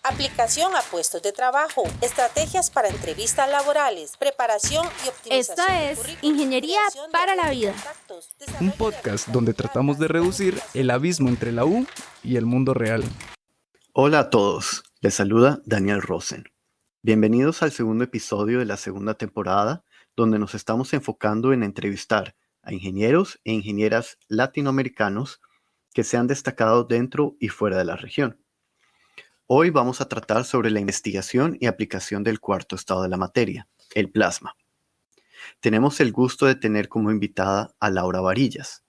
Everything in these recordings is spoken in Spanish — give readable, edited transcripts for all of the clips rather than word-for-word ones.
aplicación a puestos de trabajo, estrategias para entrevistas laborales, preparación y optimización. Esta es Ingeniería para la Vida. Un podcast donde tratamos de reducir el abismo entre la U y el mundo real. Hola a todos, les saluda Daniel Rosen. Bienvenidos al segundo episodio de la segunda temporada, donde nos estamos enfocando en entrevistar a ingenieros e ingenieras latinoamericanos que se han destacado dentro y fuera de la región. Hoy vamos a tratar sobre la investigación y aplicación del cuarto estado de la materia, el plasma. Tenemos el gusto de tener como invitada a Laura Varillas.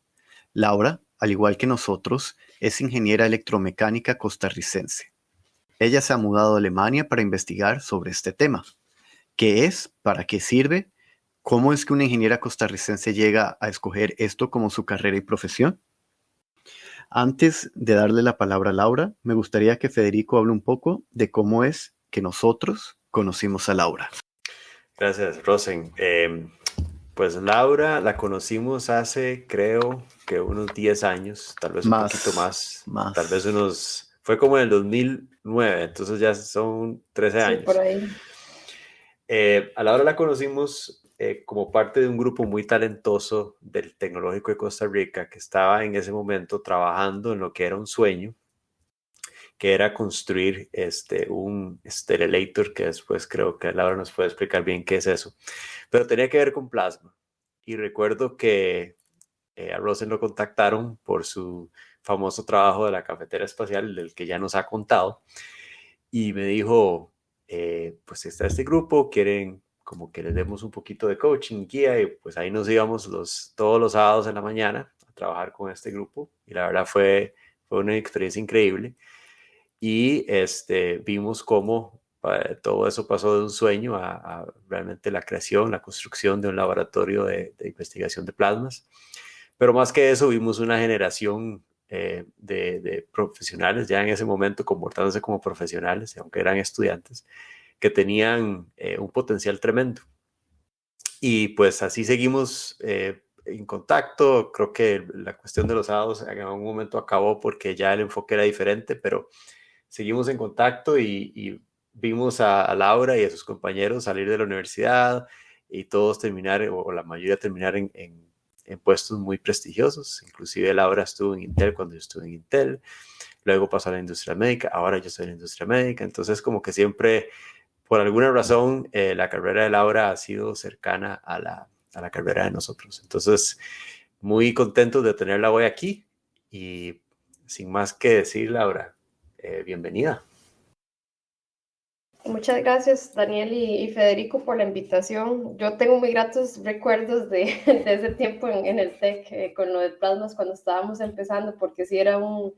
Laura, al igual que nosotros, es ingeniera electromecánica costarricense. Ella se ha mudado a Alemania para investigar sobre este tema. ¿Qué es? ¿Para qué sirve? ¿Cómo es que una ingeniera costarricense llega a escoger esto como su carrera y profesión? Antes de darle la palabra a Laura, me gustaría que Federico hable un poco de cómo es que nosotros conocimos a Laura. Gracias, Rosen. Pues Laura la conocimos hace, creo que unos 10 años, tal vez un poquito más. Tal vez fue como en el 2009, entonces ya son 13 años. Sí, por ahí. A Laura la conocimos como parte de un grupo muy talentoso del Tecnológico de Costa Rica que estaba en ese momento trabajando en lo que era un sueño, que era construir un sterelator, que después creo que Laura nos puede explicar bien qué es eso, pero tenía que ver con plasma. Y recuerdo que a Rosen lo contactaron por su famoso trabajo de la cafetera espacial, del que ya nos ha contado, y me dijo, pues está este grupo, quieren como que les demos un poquito de coaching, guía, y pues ahí nos íbamos todos los sábados en la mañana a trabajar con este grupo, y la verdad fue una experiencia increíble. Y vimos cómo todo eso pasó de un sueño a realmente la creación, la construcción de un laboratorio de investigación de plasmas. Pero más que eso, vimos una generación de profesionales ya en ese momento comportándose como profesionales, aunque eran estudiantes, que tenían un potencial tremendo. Y pues así seguimos en contacto. Creo que la cuestión de los sábados en algún momento acabó porque ya el enfoque era diferente, pero seguimos en contacto y vimos a Laura y a sus compañeros salir de la universidad y todos terminar, o la mayoría terminar en puestos muy prestigiosos. Inclusive Laura estuvo en Intel cuando yo estuve en Intel, luego pasó a la industria médica, ahora yo estoy en la industria médica. Entonces como que siempre, por alguna razón, la carrera de Laura ha sido cercana a la carrera de nosotros. Entonces, muy contentos de tenerla hoy aquí y sin más que decir, Laura, bienvenida. Muchas gracias, Daniel y Federico, por la invitación. Yo tengo muy gratos recuerdos de ese tiempo en el TEC con lo de plasmas cuando estábamos empezando, porque sí era un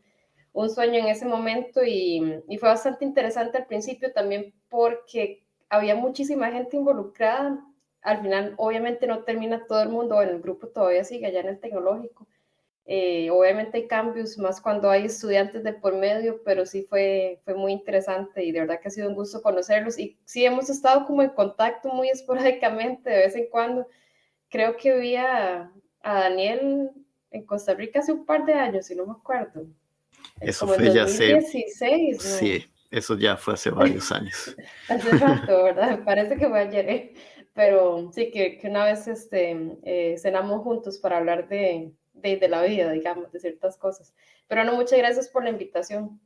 sueño en ese momento y fue bastante interesante al principio también porque había muchísima gente involucrada. Al final, obviamente, no termina todo el mundo, en el grupo todavía sigue allá en el tecnológico. Obviamente hay cambios, más cuando hay estudiantes de por medio, pero sí fue muy interesante y de verdad que ha sido un gusto conocerlos. Y sí hemos estado como en contacto muy esporádicamente, de vez en cuando. Creo que vi a Daniel en Costa Rica hace un par de años, si no me acuerdo. Eso como fue en ya hace... 2016, ¿no? Sí, eso ya fue hace varios años. Hace rato, ¿verdad? Parece que fue ayer, pero sí, que una vez cenamos juntos para hablar de la vida, digamos, de ciertas cosas. Pero no, muchas gracias por la invitación.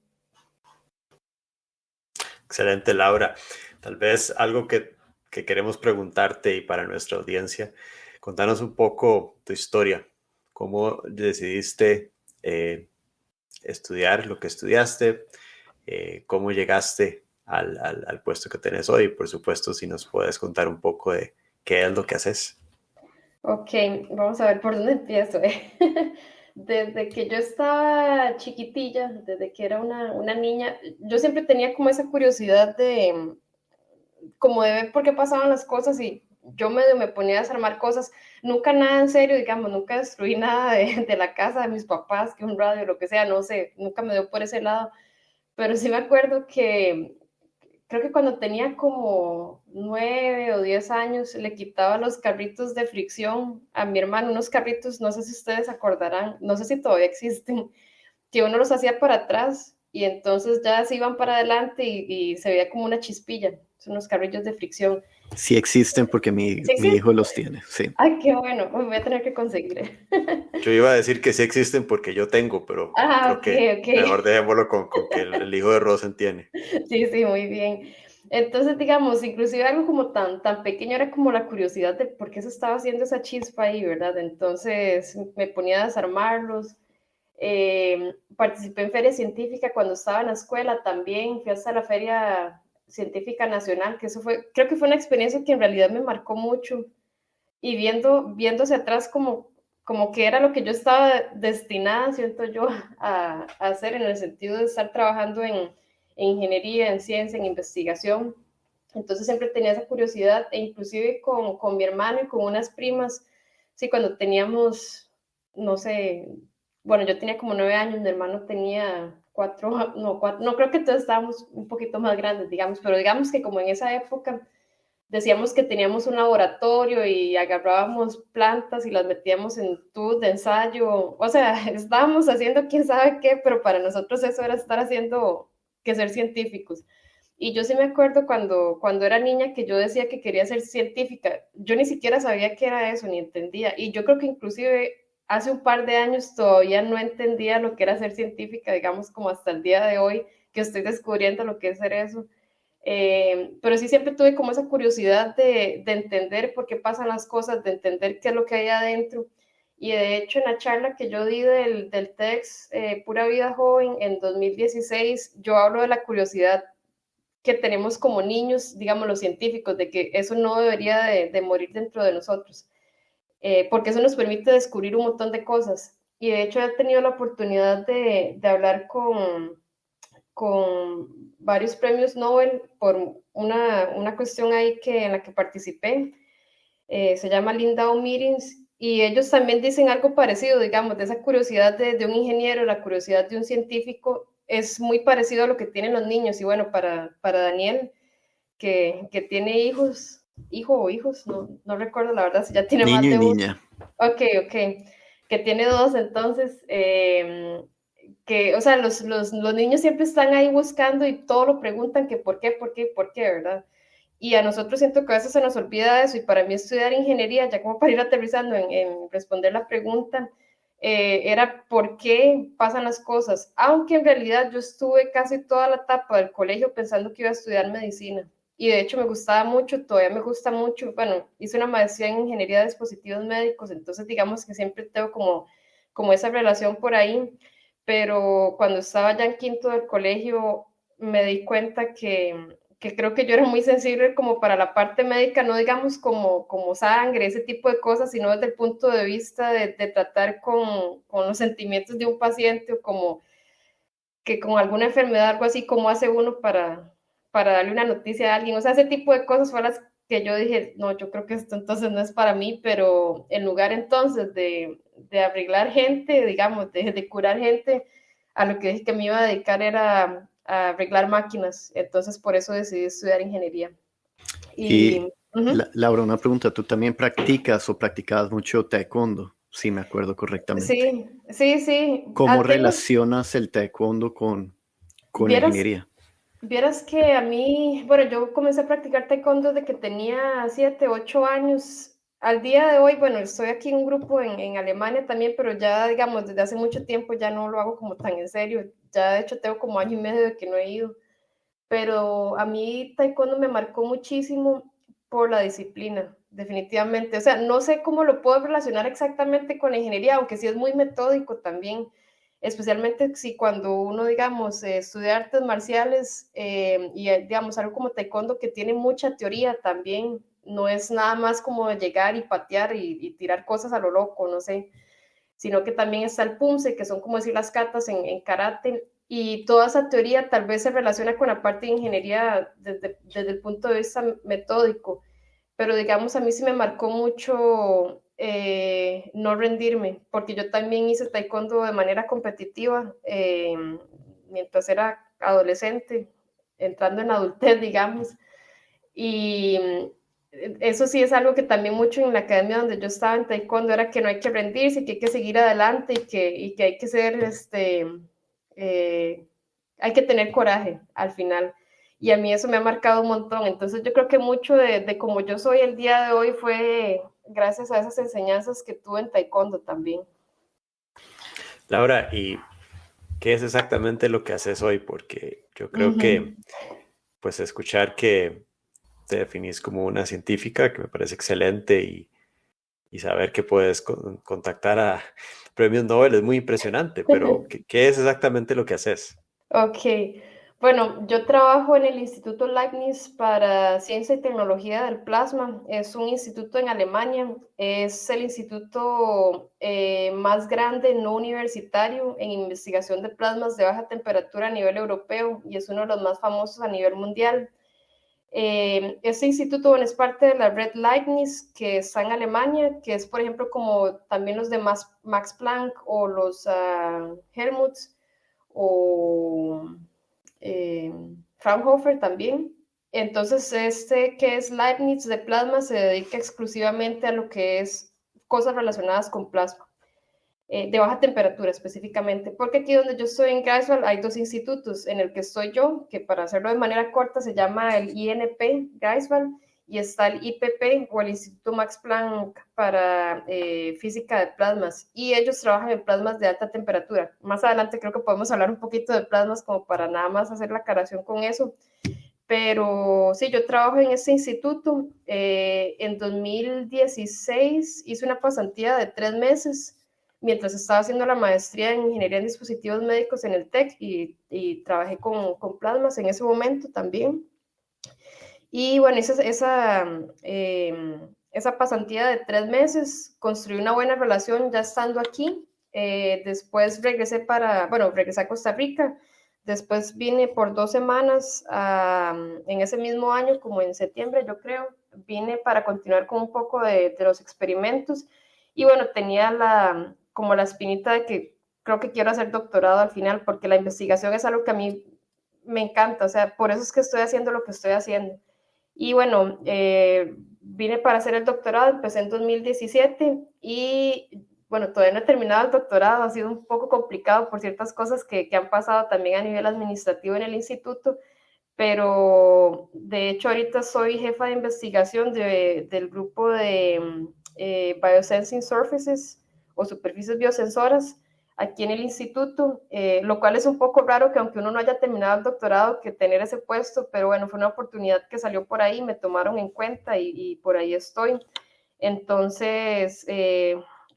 Excelente, Laura. Tal vez algo que queremos preguntarte y para nuestra audiencia, contanos un poco tu historia. ¿Cómo decidiste estudiar lo que estudiaste? ¿Cómo llegaste al puesto que tenés hoy? Por supuesto, si nos puedes contar un poco de qué es lo que haces. Ok, vamos a ver por dónde empiezo. Desde que yo estaba chiquitilla, desde que era una niña, yo siempre tenía como esa curiosidad de ver por qué pasaban las cosas y yo medio me ponía a desarmar cosas, nunca nada en serio, digamos, nunca destruí nada de la casa de mis papás, que un radio, lo que sea, no sé, nunca me dio por ese lado, pero sí me acuerdo que creo que cuando tenía como 9 o 10 años, le quitaba los carritos de fricción a mi hermano, unos carritos, no sé si ustedes acordarán, no sé si todavía existen, que uno los hacía para atrás y entonces ya se iban para adelante y se veía como una chispilla, son unos carrillos de fricción. Sí existen porque mi hijo los tiene, sí. Ay, qué bueno, voy a tener que conseguir. Yo iba a decir que sí existen porque yo tengo, pero creo que mejor dejémoslo con que el hijo de Rosen tiene. Sí, muy bien. Entonces, digamos, inclusive algo como tan pequeño era como la curiosidad de por qué se estaba haciendo esa chispa ahí, ¿verdad? Entonces me ponía a desarmarlos. Participé en feria científica cuando estaba en la escuela también, fui hasta la Feria Científica Nacional, que eso creo que fue una experiencia que en realidad me marcó mucho, y viendo hacia atrás como que era lo que yo estaba destinada, siento yo, a hacer, en el sentido de estar trabajando en ingeniería, en ciencia, en investigación. Entonces siempre tenía esa curiosidad, e inclusive con mi hermano y con unas primas, sí, cuando teníamos, no sé, bueno, yo tenía como 9 años, mi hermano tenía 4, no, creo que todos estábamos un poquito más grandes, digamos, pero digamos que como en esa época decíamos que teníamos un laboratorio y agarrábamos plantas y las metíamos en tubos de ensayo, o sea, estábamos haciendo quién sabe qué, pero para nosotros eso era estar haciendo que ser científicos. Y yo sí me acuerdo cuando era niña que yo decía que quería ser científica, yo ni siquiera sabía qué era eso, ni entendía, y yo creo que inclusive hace un par de años todavía no entendía lo que era ser científica, digamos, como hasta el día de hoy, que estoy descubriendo lo que es ser eso. Pero sí siempre tuve como esa curiosidad de entender por qué pasan las cosas, de entender qué es lo que hay adentro. Y de hecho, en la charla que yo di del TEDx Pura Vida Joven en 2016, yo hablo de la curiosidad que tenemos como niños, digamos los científicos, de que eso no debería de morir dentro de nosotros, porque eso nos permite descubrir un montón de cosas. Y de hecho he tenido la oportunidad de hablar con varios premios Nobel por una cuestión ahí en la que participé. Se llama Lindau Meetings, y ellos también dicen algo parecido, digamos, de esa curiosidad de un ingeniero, la curiosidad de un científico, es muy parecido a lo que tienen los niños. Y bueno, para Daniel, que tiene hijo o hijos, no recuerdo la verdad si ya tiene niño más de y uno. niña. Ok, que tiene 2, entonces, que, o sea, los niños siempre están ahí buscando y todo lo preguntan, que por qué, ¿verdad? Y a nosotros siento que a veces se nos olvida eso, y para mí estudiar ingeniería, ya como para ir aterrizando en responder la pregunta, era por qué pasan las cosas, aunque en realidad yo estuve casi toda la etapa del colegio pensando que iba a estudiar medicina, y de hecho me gustaba mucho, todavía me gusta mucho. Bueno, hice una maestría en ingeniería de dispositivos médicos, entonces digamos que siempre tengo como esa relación por ahí, pero cuando estaba ya en quinto del colegio me di cuenta que creo que yo era muy sensible como para la parte médica, no digamos como sangre, ese tipo de cosas, sino desde el punto de vista de tratar con los sentimientos de un paciente, o como que con alguna enfermedad, algo así, como hace uno para darle una noticia a alguien. O sea, ese tipo de cosas fueron las que yo dije, no, yo creo que esto entonces no es para mí, pero en lugar entonces de arreglar gente, digamos, de curar gente, a lo que dije que me iba a dedicar era a arreglar máquinas. Entonces por eso decidí estudiar ingeniería. Y Laura, una pregunta, ¿tú también practicas o practicabas mucho taekwondo? Sí, me acuerdo correctamente. Sí. ¿Cómo relacionas el taekwondo con la ingeniería? Vieras que a mí, bueno, yo comencé a practicar taekwondo desde que tenía 7, 8 años. Al día de hoy, bueno, estoy aquí en un grupo en Alemania también, pero ya, digamos, desde hace mucho tiempo ya no lo hago como tan en serio. Ya, de hecho, tengo como año y medio de que no he ido. Pero a mí taekwondo me marcó muchísimo por la disciplina, definitivamente. O sea, no sé cómo lo puedo relacionar exactamente con la ingeniería, aunque sí es muy metódico también, especialmente si cuando uno, digamos, estudia artes marciales y, digamos, algo como taekwondo que tiene mucha teoría también, no es nada más como llegar y patear y tirar cosas a lo loco, no sé, sino que también está el punse, que son como decir las katas en karate, y toda esa teoría tal vez se relaciona con la parte de ingeniería desde el punto de vista metódico, pero digamos a mí sí me marcó mucho no rendirme, porque yo también hice taekwondo de manera competitiva mientras era adolescente, entrando en adultez, digamos, y eso sí es algo que también mucho en la academia donde yo estaba en taekwondo era que no hay que rendirse, que hay que seguir adelante y que hay que ser hay que tener coraje al final. Y a mí eso me ha marcado un montón. Entonces yo creo que mucho de como yo soy el día de hoy fue gracias a esas enseñanzas que tuve en taekwondo también. Laura, ¿y qué es exactamente lo que haces hoy? Porque yo creo que, pues, escuchar que te definís como una científica, que me parece excelente, y saber que puedes contactar a premios Nobel es muy impresionante, pero ¿qué es exactamente lo que haces? Ok, bueno, yo trabajo en el Instituto Leibniz para Ciencia y Tecnología del Plasma. Es un instituto en Alemania. Es el instituto más grande no universitario en investigación de plasmas de baja temperatura a nivel europeo y es uno de los más famosos a nivel mundial. Este instituto, bueno, es parte de la red Leibniz, que está en Alemania, que es, por ejemplo, como también los de Max Planck o los Helmut o Fraunhofer también. Entonces, que es Leibniz de plasma se dedica exclusivamente a lo que es cosas relacionadas con plasma. De baja temperatura específicamente, porque aquí donde yo estoy en Greifswald hay dos institutos, en el que estoy yo, que para hacerlo de manera corta se llama el INP Greifswald, y está el IPP o el Instituto Max Planck para física de plasmas, y ellos trabajan en plasmas de alta temperatura. Más adelante creo que podemos hablar un poquito de plasmas como para nada más hacer la aclaración con eso. Pero sí, yo trabajo en este instituto. En 2016 hice una pasantía de 3 meses mientras estaba haciendo la maestría en Ingeniería en Dispositivos Médicos en el TEC y trabajé con plasmas en ese momento también. Y bueno, esa pasantía de 3 meses, construí una buena relación ya estando aquí. Después regresé a Costa Rica. Después vine por 2 semanas en ese mismo año, como en septiembre yo creo, vine para continuar con un poco de los experimentos y bueno, tenía como la espinita de que creo que quiero hacer doctorado al final porque la investigación es algo que a mí me encanta, o sea, por eso es que estoy haciendo lo que estoy haciendo. Y bueno, vine para hacer el doctorado, empecé en 2017 y bueno, todavía no he terminado el doctorado, ha sido un poco complicado por ciertas cosas que han pasado también a nivel administrativo en el instituto, pero de hecho ahorita soy jefa de investigación del grupo de Biosensing Surfaces o superficies biosensoras aquí en el instituto, lo cual es un poco raro que aunque uno no haya terminado el doctorado, que tener ese puesto, pero bueno, fue una oportunidad que salió por ahí, me tomaron en cuenta y por ahí estoy. Entonces,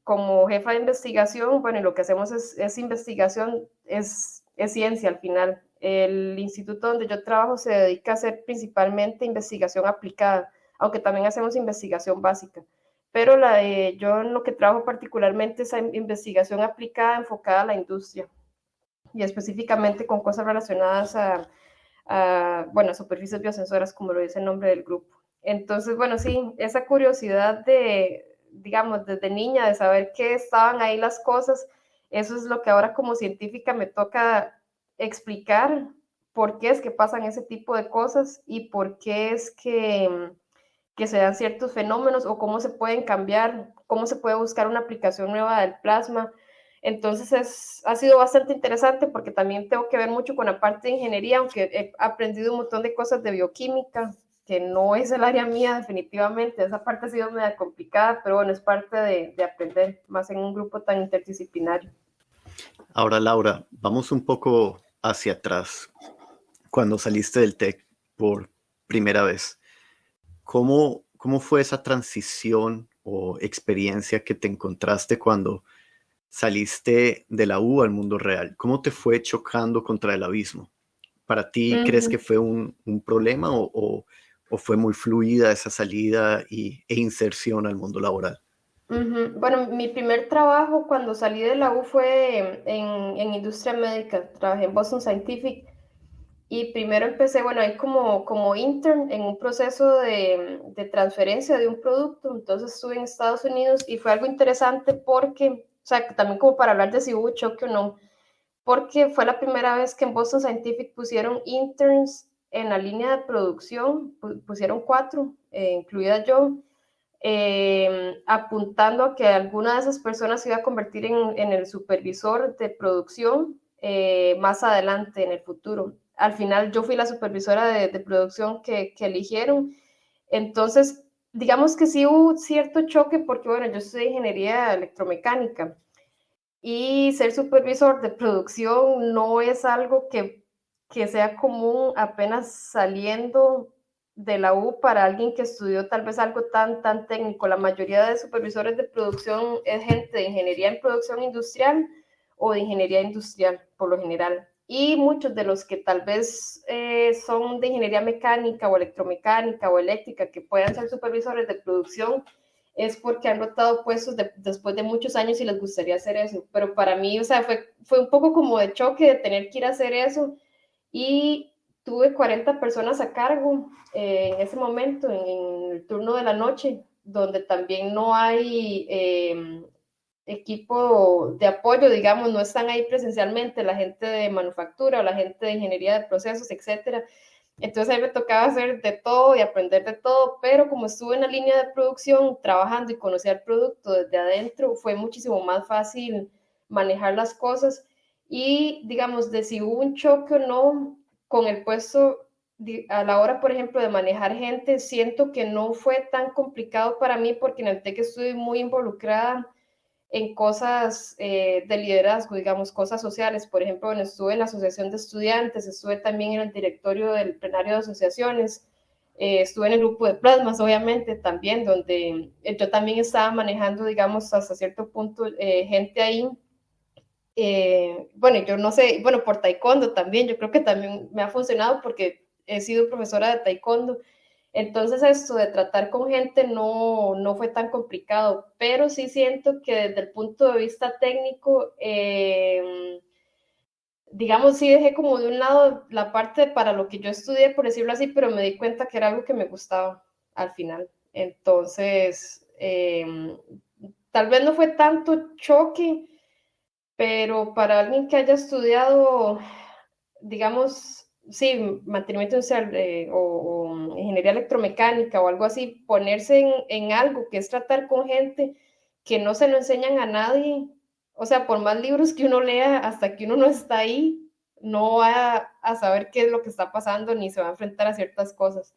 como jefa de investigación, bueno, y lo que hacemos es investigación, es ciencia al final. El instituto donde yo trabajo se dedica a hacer principalmente investigación aplicada, aunque también hacemos investigación básica. Pero yo en lo que trabajo particularmente es investigación aplicada enfocada a la industria y específicamente con cosas relacionadas a superficies biosensoras, como lo dice el nombre del grupo. Entonces, bueno, sí, esa curiosidad digamos, desde niña, de saber que estaban ahí las cosas, eso es lo que ahora como científica me toca explicar por qué es que pasan ese tipo de cosas y por qué es que se dan ciertos fenómenos o cómo se pueden cambiar, cómo se puede buscar una aplicación nueva del plasma. Entonces ha sido bastante interesante porque también tengo que ver mucho con la parte de ingeniería, aunque he aprendido un montón de cosas de bioquímica, que no es el área mía definitivamente, esa parte ha sido medio complicada, pero bueno, es parte de aprender, más en un grupo tan interdisciplinario. Ahora, Laura, vamos un poco hacia atrás. Cuando saliste del TEC por primera vez, ¿cómo fue esa transición o experiencia que te encontraste cuando saliste de la U al mundo real? ¿Cómo te fue chocando contra el abismo? ¿Para ti crees que fue un problema o fue muy fluida esa salida e inserción al mundo laboral? Bueno, mi primer trabajo cuando salí de la U fue en industria médica. Trabajé en Boston Scientific y primero empecé, bueno, ahí como intern en un proceso de transferencia de un producto. Entonces estuve en Estados Unidos y fue algo interesante porque, o sea, también como para hablar de si hubo choque o no, porque fue la primera vez que en Boston Scientific pusieron interns en la línea de producción, pusieron 4, incluida yo, apuntando a que alguna de esas personas se iba a convertir en el supervisor de producción más adelante en el futuro. Al final yo fui la supervisora de producción que eligieron, entonces digamos que sí hubo cierto choque porque bueno, yo estudié ingeniería electromecánica y ser supervisor de producción no es algo que sea común apenas saliendo de la U para alguien que estudió tal vez algo tan técnico. La mayoría de supervisores de producción es gente de ingeniería en producción industrial o de ingeniería industrial, por lo general. Y muchos de los que tal vez son de ingeniería mecánica o electromecánica o eléctrica, que puedan ser supervisores de producción, es porque han rotado puestos después de muchos años y les gustaría hacer eso. Pero para mí, o sea, fue un poco como de choque de tener que ir a hacer eso. Y tuve 40 personas a cargo en ese momento, en el turno de la noche, donde también no hay equipo de apoyo, digamos, no están ahí presencialmente la gente de manufactura o la gente de ingeniería de procesos, etcétera. Entonces ahí me tocaba hacer de todo y aprender de todo, pero como estuve en la línea de producción trabajando y conocía el producto desde adentro, fue muchísimo más fácil manejar las cosas y, digamos, de si hubo un choque o no con el puesto a la hora, por ejemplo, de manejar gente, siento que no fue tan complicado para mí porque en el TEC estuve muy involucrada en cosas de liderazgo, digamos, cosas sociales. Por ejemplo, bueno, estuve en la asociación de estudiantes, estuve también en el directorio del plenario de asociaciones, estuve en el grupo de plasmas, obviamente, también, donde yo también estaba manejando, digamos, hasta cierto punto, gente ahí. Bueno, yo no sé, bueno, por taekwondo también, yo creo que también me ha funcionado porque he sido profesora de taekwondo. Entonces esto de tratar con gente no fue tan complicado, pero sí siento que desde el punto de vista técnico, digamos, sí dejé como de un lado la parte para lo que yo estudié, por decirlo así, pero me di cuenta que era algo que me gustaba al final. Entonces, tal vez no fue tanto choque, pero para alguien que haya estudiado, digamos, sí, mantenimiento industrial o ingeniería electromecánica o algo así, ponerse en algo que es tratar con gente que no se lo enseñan a nadie, o sea, por más libros que uno lea, hasta que uno no está ahí, no va a saber qué es lo que está pasando ni se va a enfrentar a ciertas cosas.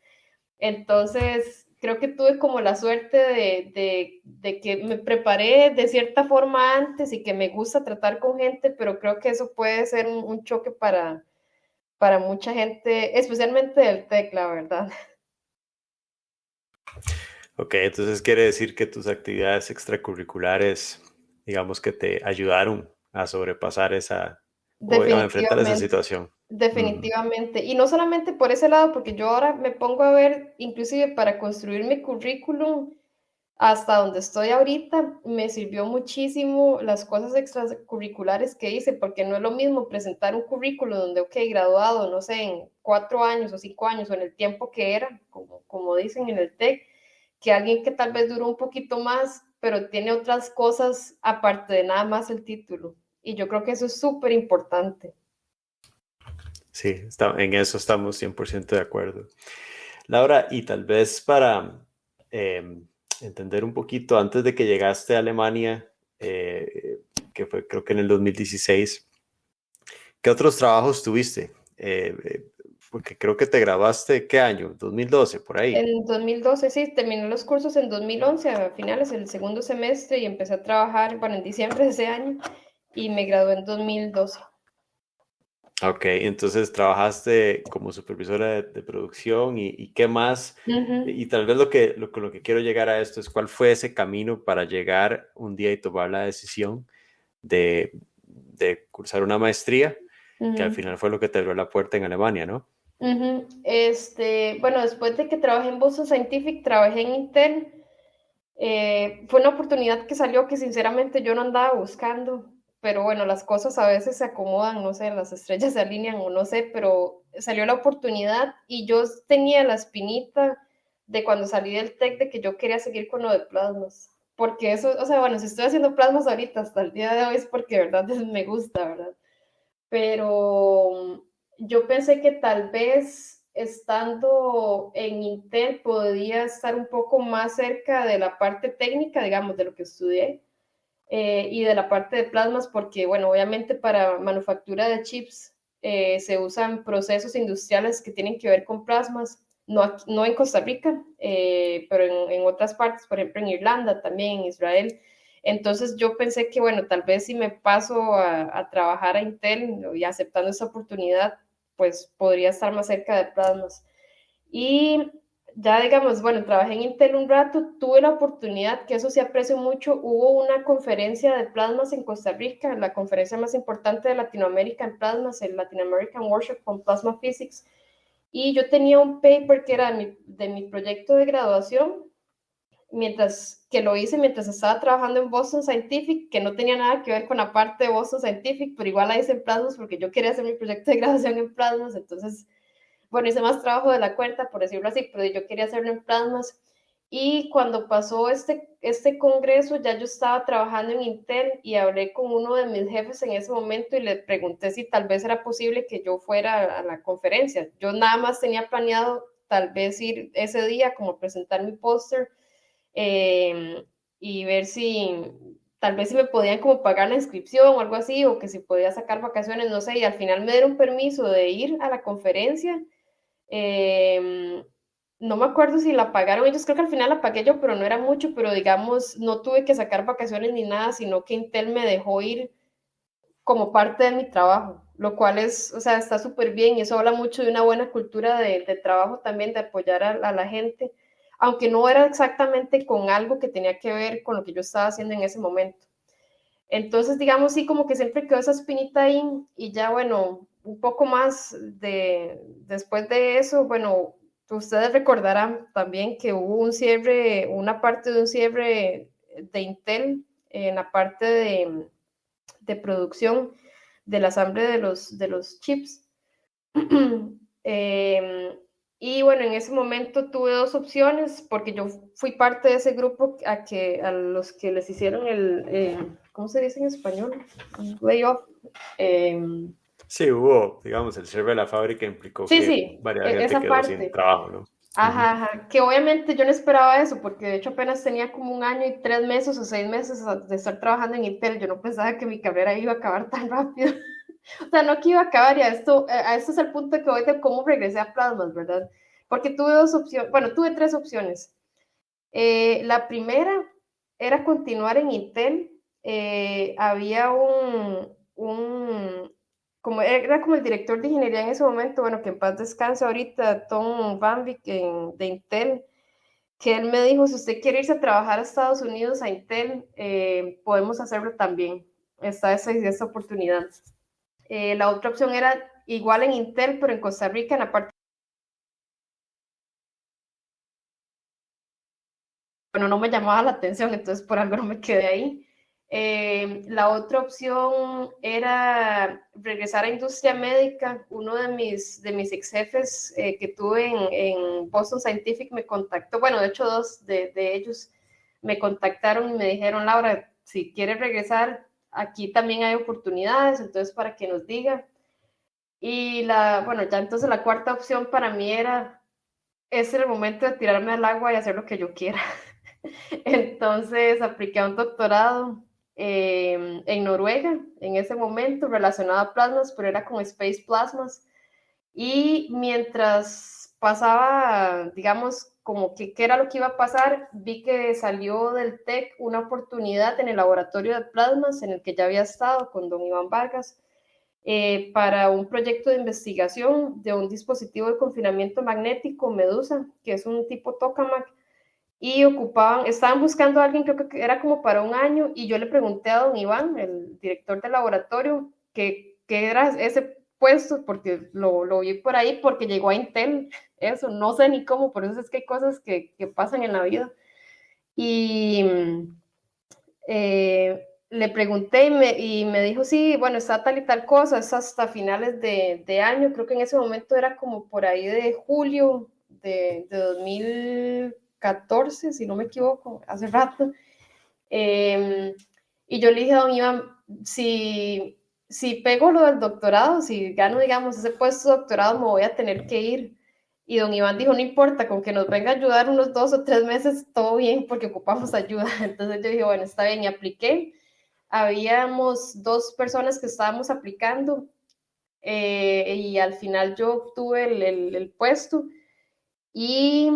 Entonces, creo que tuve como la suerte de que me preparé de cierta forma antes y que me gusta tratar con gente, pero creo que eso puede ser un choque para mucha gente, especialmente del TEC, la verdad. Ok, entonces quiere decir que tus actividades extracurriculares, digamos que te ayudaron a sobrepasar esa, o a enfrentar esa Definitivamente, situación. definitivamente. Y no solamente por ese lado, porque yo ahora me pongo a ver, inclusive para construir mi currículum, hasta donde estoy ahorita, me sirvió muchísimo las cosas extracurriculares que hice, porque no es lo mismo presentar un currículum donde, ok, graduado, no sé, en 4 años o 5 años o en el tiempo que era, como dicen en el TEC, que alguien que tal vez duró un poquito más, pero tiene otras cosas aparte de nada más el título. Y yo creo que eso es súper importante. Sí, en eso estamos 100% de acuerdo. Laura, y tal vez para entender un poquito, antes de que llegaste a Alemania, que fue creo que en el 2016, ¿qué otros trabajos tuviste? Porque creo que te graduaste, ¿qué año? 2012, por ahí. En 2012, sí, terminé los cursos en 2011, a finales del segundo semestre, y empecé a trabajar, bueno, en diciembre de ese año, y me gradué en 2012. Ok, entonces trabajaste como supervisora de producción y qué más. Y tal vez lo que quiero llegar a esto es cuál fue ese camino para llegar un día y tomar la decisión de cursar una maestría, que al final fue lo que te abrió la puerta en Alemania, ¿no? Bueno, después de que trabajé en Boston Scientific, trabajé en Intel. Fue una oportunidad que salió que sinceramente yo no andaba buscando, pero bueno, las cosas a veces se acomodan, no sé, las estrellas se alinean o no sé, pero salió la oportunidad y yo tenía la espinita de cuando salí del TEC de que yo quería seguir con lo de plasmas, porque eso, o sea, bueno, si estoy haciendo plasmas ahorita hasta el día de hoy es porque de verdad me gusta, ¿verdad? Pero yo pensé que tal vez estando en Intel podía estar un poco más cerca de la parte técnica, digamos, de lo que estudié. y de la parte de plasmas, porque, bueno, obviamente para manufactura de chips se usan procesos industriales que tienen que ver con plasmas, no en Costa Rica, pero en otras partes, por ejemplo en Irlanda, también en Israel. Entonces yo pensé que, bueno, tal vez si me paso a trabajar a Intel y aceptando esa oportunidad, pues podría estar más cerca de plasmas. Y ya digamos, bueno, trabajé en Intel un rato, tuve la oportunidad, que eso sí aprecio mucho, hubo una conferencia de plasmas en Costa Rica, la conferencia más importante de Latinoamérica en plasmas, el Latin American Workshop on Plasma Physics, y yo tenía un paper que era de mi proyecto de graduación, mientras estaba trabajando en Boston Scientific, que no tenía nada que ver con la parte de Boston Scientific, pero igual la hice en plasmas porque yo quería hacer mi proyecto de graduación en plasmas, entonces, bueno, hice más trabajo de la cuenta, por decirlo así, pero yo quería hacerlo en plasmas. Y cuando pasó este congreso, ya yo estaba trabajando en Intel y hablé con uno de mis jefes en ese momento y le pregunté si tal vez era posible que yo fuera a la conferencia. Yo nada más tenía planeado tal vez ir ese día como a presentar mi póster, y ver si tal vez si me podían como pagar la inscripción o algo así, o que si podía sacar vacaciones, no sé, y al final me dieron permiso de ir a la conferencia. No me acuerdo si la pagaron ellos, creo que al final la pagué yo, pero no era mucho, pero digamos, no tuve que sacar vacaciones ni nada, sino que Intel me dejó ir como parte de mi trabajo, lo cual es, o sea, está súper bien y eso habla mucho de una buena cultura de trabajo también, de apoyar a la gente, aunque no era exactamente con algo que tenía que ver con lo que yo estaba haciendo en ese momento. Entonces, digamos, sí, como que siempre quedó esa espinita ahí y ya, bueno, un poco más después de eso, bueno, ustedes recordarán también que hubo un cierre, una parte de un cierre de Intel en la parte de producción del asamble de los chips. Y bueno, en ese momento tuve dos opciones, porque yo fui parte de ese grupo a los que les hicieron ¿cómo se dice en español? Layoff. Sí, hubo, digamos, el cierre de la fábrica implicó que varias gente quedó sin trabajo, ¿no? Ajá, que obviamente yo no esperaba eso, porque de hecho apenas tenía como 1 año y 3 meses o 6 meses de estar trabajando en Intel. Yo no pensaba que mi carrera iba a acabar tan rápido. O sea, no que iba a acabar, y a esto es el punto que voy de cómo regresé a plasmas, ¿verdad? Porque tuve tuve 3 opciones. La primera era continuar en Intel. Había era como el director de ingeniería en ese momento, bueno, que en paz descanse ahorita, Tom Van Wyk de Intel, que él me dijo, si usted quiere irse a trabajar a Estados Unidos, a Intel, podemos hacerlo también. Está esa oportunidad. La otra opción era igual en Intel, pero en Costa Rica, en la parte... Bueno, no me llamaba la atención, entonces por algo no me quedé ahí. La otra opción era regresar a industria médica. Uno de mis ex jefes que tuve en Boston Scientific me contactó, bueno, de hecho 2 de ellos me contactaron y me dijeron, Laura, si quieres regresar, aquí también hay oportunidades, entonces para que nos diga. Y bueno, ya entonces la cuarta opción para mí era, ese era el momento de tirarme al agua y hacer lo que yo quiera. Entonces apliqué a un doctorado en Noruega en ese momento relacionado a plasmas, pero era con Space Plasmas. Y mientras pasaba, digamos, como que qué era lo que iba a pasar, vi que salió del TEC una oportunidad en el laboratorio de plasmas en el que ya había estado con don Iván Vargas, para un proyecto de investigación de un dispositivo de confinamiento magnético, Medusa, que es un tipo tokamak, y estaban buscando a alguien, creo que era como para 1 año, y yo le pregunté a don Iván, el director del laboratorio, qué era ese puesto, porque lo vi por ahí, porque llegó a Intel, eso, no sé ni cómo, por eso es que hay cosas que pasan en la vida. Y le pregunté y me dijo, sí, bueno, está tal y tal cosa, es hasta finales de año, creo que en ese momento era como por ahí de julio de 2014, si no me equivoco, hace rato. Y yo le dije a don Iván, si pego lo del doctorado, si gano, digamos, ese puesto de doctorado, me voy a tener que ir. Y don Iván dijo, no importa, con que nos venga a ayudar unos 2 o 3 meses, todo bien, porque ocupamos ayuda. Entonces yo dije, bueno, está bien, y apliqué. habíamos 2 personas que estábamos aplicando y al final yo obtuve el puesto y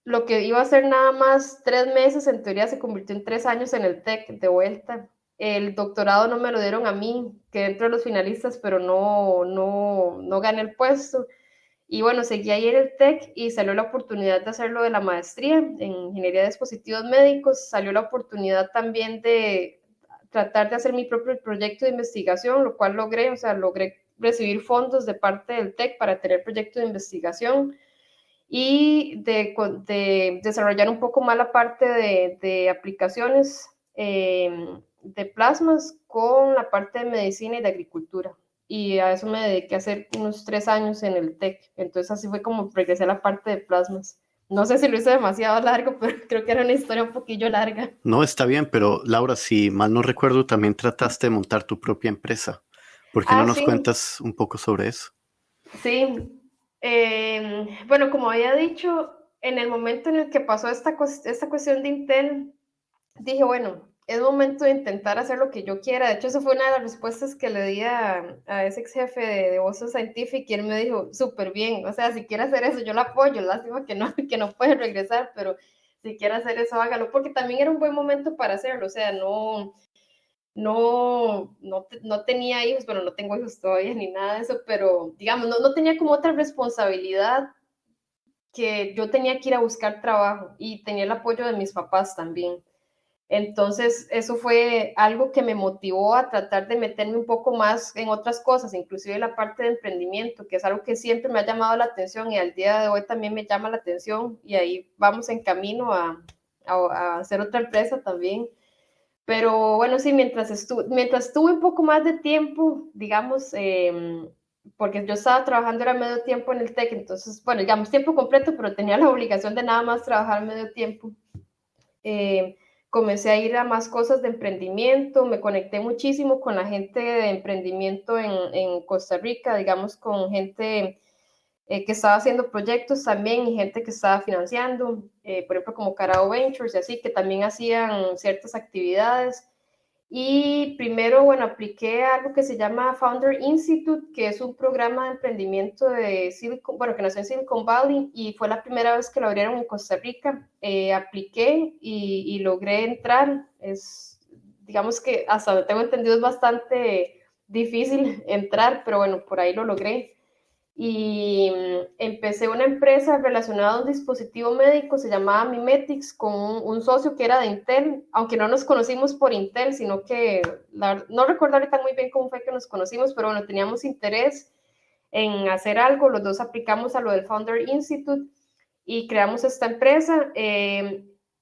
lo que iba a ser nada más 3 meses, en teoría se convirtió en 3 años en el TEC de vuelta. El doctorado no me lo dieron a mí, quedé dentro de los finalistas, pero no gané el puesto. Y bueno, seguí ahí en el TEC y salió la oportunidad de hacerlo de la maestría en Ingeniería de Dispositivos Médicos. Salió la oportunidad también de tratar de hacer mi propio proyecto de investigación, lo cual logré, o sea, logré recibir fondos de parte del TEC para tener proyecto de investigación y de desarrollar un poco más la parte de aplicaciones de plasmas con la parte de medicina y de agricultura. Y a eso me dediqué a hacer unos 3 años en el TEC. Entonces así fue como regresé a la parte de plasmas. No sé si lo hice demasiado largo, pero creo que era una historia un poquillo larga. No, está bien, pero Laura, si mal no recuerdo, también trataste de montar tu propia empresa. ¿Por qué no nos cuentas un poco sobre eso? Sí. Bueno, como había dicho, en el momento en el que pasó esta cuestión de Intel, dije, bueno, es momento de intentar hacer lo que yo quiera. De hecho, eso fue una de las respuestas que le di a ese ex jefe de Boston Scientific y él me dijo, súper bien, o sea, si quiere hacer eso, yo lo apoyo, lástima que no puede regresar, pero si quiere hacer eso, hágalo, porque también era un buen momento para hacerlo, o sea, no tenía hijos, bueno, no tengo hijos todavía ni nada de eso, pero digamos, no tenía como otra responsabilidad que yo tenía que ir a buscar trabajo y tenía el apoyo de mis papás también. Entonces, eso fue algo que me motivó a tratar de meterme un poco más en otras cosas, inclusive la parte de emprendimiento, que es algo que siempre me ha llamado la atención y al día de hoy también me llama la atención y ahí vamos en camino a hacer otra empresa también. Pero bueno, sí, mientras tuve un poco más de tiempo, digamos, porque yo estaba trabajando era medio tiempo en el TEC, entonces, bueno, digamos tiempo completo, pero tenía la obligación de nada más trabajar medio tiempo. Comencé a ir a más cosas de emprendimiento, me conecté muchísimo con la gente de emprendimiento en Costa Rica, digamos, con gente que estaba haciendo proyectos también y gente que estaba financiando, por ejemplo, como Carao Ventures y así, que también hacían ciertas actividades. Y primero, bueno, apliqué a algo que se llama Founder Institute, que es un programa de emprendimiento de que nació en Silicon Valley y fue la primera vez que lo abrieron en Costa Rica. Apliqué y logré entrar. Digamos que hasta donde tengo entendido es bastante difícil entrar, pero bueno, por ahí lo logré. Y empecé una empresa relacionada a un dispositivo médico, se llamaba Mimetics, con un socio que era de Intel, aunque no nos conocimos por Intel, sino que no recuerdo ahorita muy bien cómo fue que nos conocimos, pero bueno, teníamos interés en hacer algo, los dos aplicamos a lo del Founder Institute y creamos esta empresa.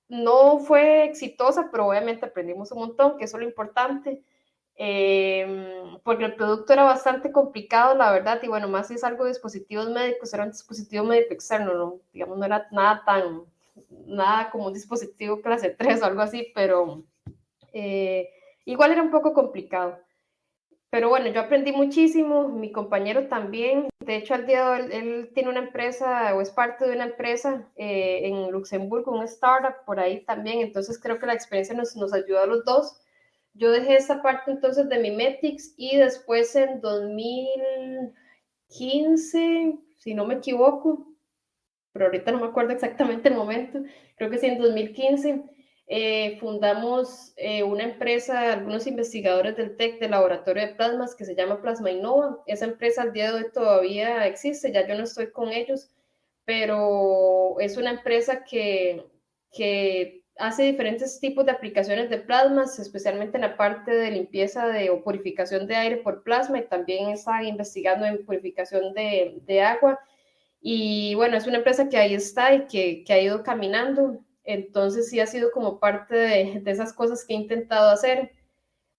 No fue exitosa, pero obviamente aprendimos un montón, que eso es lo importante. Porque el producto era bastante complicado, la verdad, y bueno, más si es algo de dispositivos médicos, era un dispositivo médico externo, ¿no? Digamos, no era nada como un dispositivo clase 3 o algo así, pero igual era un poco complicado. Pero bueno, yo aprendí muchísimo, mi compañero también, de hecho al día de hoy él tiene una empresa o es parte de una empresa en Luxemburgo, un startup por ahí también, entonces creo que la experiencia nos ayudó a los dos. Yo dejé esa parte entonces de Mimetics y después en 2015, si no me equivoco, pero ahorita no me acuerdo exactamente el momento, creo que sí, en 2015 fundamos una empresa, algunos investigadores del TEC, del laboratorio de plasmas, que se llama Plasma Innova. Esa empresa al día de hoy todavía existe, ya yo no estoy con ellos, pero es una empresa que hace diferentes tipos de aplicaciones de plasmas, especialmente en la parte de limpieza o purificación de aire por plasma, y también está investigando en purificación de agua. Y bueno, es una empresa que ahí está y que ha ido caminando. Entonces sí ha sido como parte de esas cosas que he intentado hacer.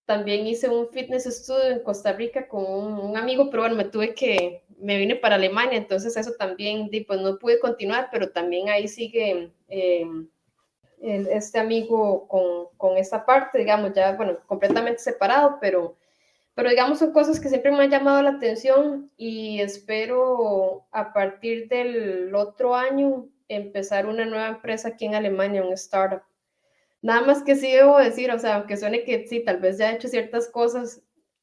También hice un fitness studio en Costa Rica con un amigo, pero bueno, me vine para Alemania, entonces eso también, pues no pude continuar, pero también ahí sigue este amigo con esta parte, digamos, ya, bueno, completamente separado, pero digamos son cosas que siempre me han llamado la atención y espero a partir del otro año empezar una nueva empresa aquí en Alemania, un startup. Nada más que sí debo decir, o sea, aunque suene que sí, tal vez ya he hecho ciertas cosas,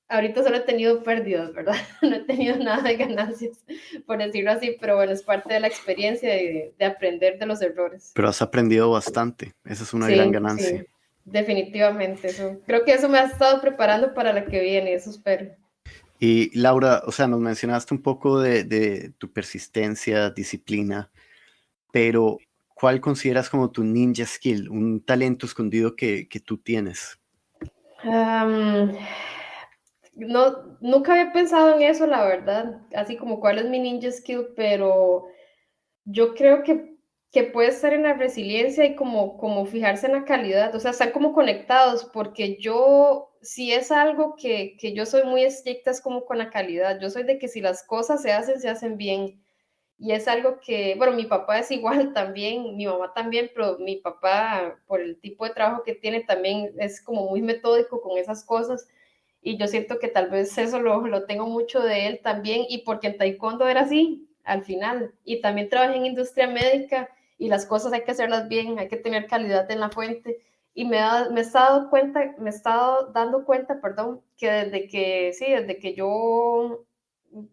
ahorita solo he tenido pérdidas, ¿verdad? No he tenido nada de ganancias, por decirlo así, pero bueno, es parte de la experiencia de aprender de los errores. Pero has aprendido bastante, esa es una gran Sí, sí, ganancia. definitivamente. Eso. Creo que eso me ha estado preparando para la que viene, eso espero. Y Laura, o sea, nos mencionaste un poco de tu persistencia, disciplina, pero ¿cuál consideras como tu ninja skill, un talento escondido que tú tienes? No, nunca había pensado en eso, la verdad, así como cuál es mi ninja skill, pero yo creo que puede estar en la resiliencia y como fijarse en la calidad, o sea, estar como conectados, porque yo, si es algo que yo soy muy estricta, es como con la calidad, yo soy de que si las cosas se hacen bien, y es algo que, bueno, mi papá es igual también, mi mamá también, pero mi papá, por el tipo de trabajo que tiene, también es como muy metódico con esas cosas, y yo siento que tal vez eso lo tengo mucho de él también, y porque en taekwondo era así, al final, y también trabajé en industria médica, y las cosas hay que hacerlas bien, hay que tener calidad en la fuente, y me he estado dando cuenta, perdón, que desde que yo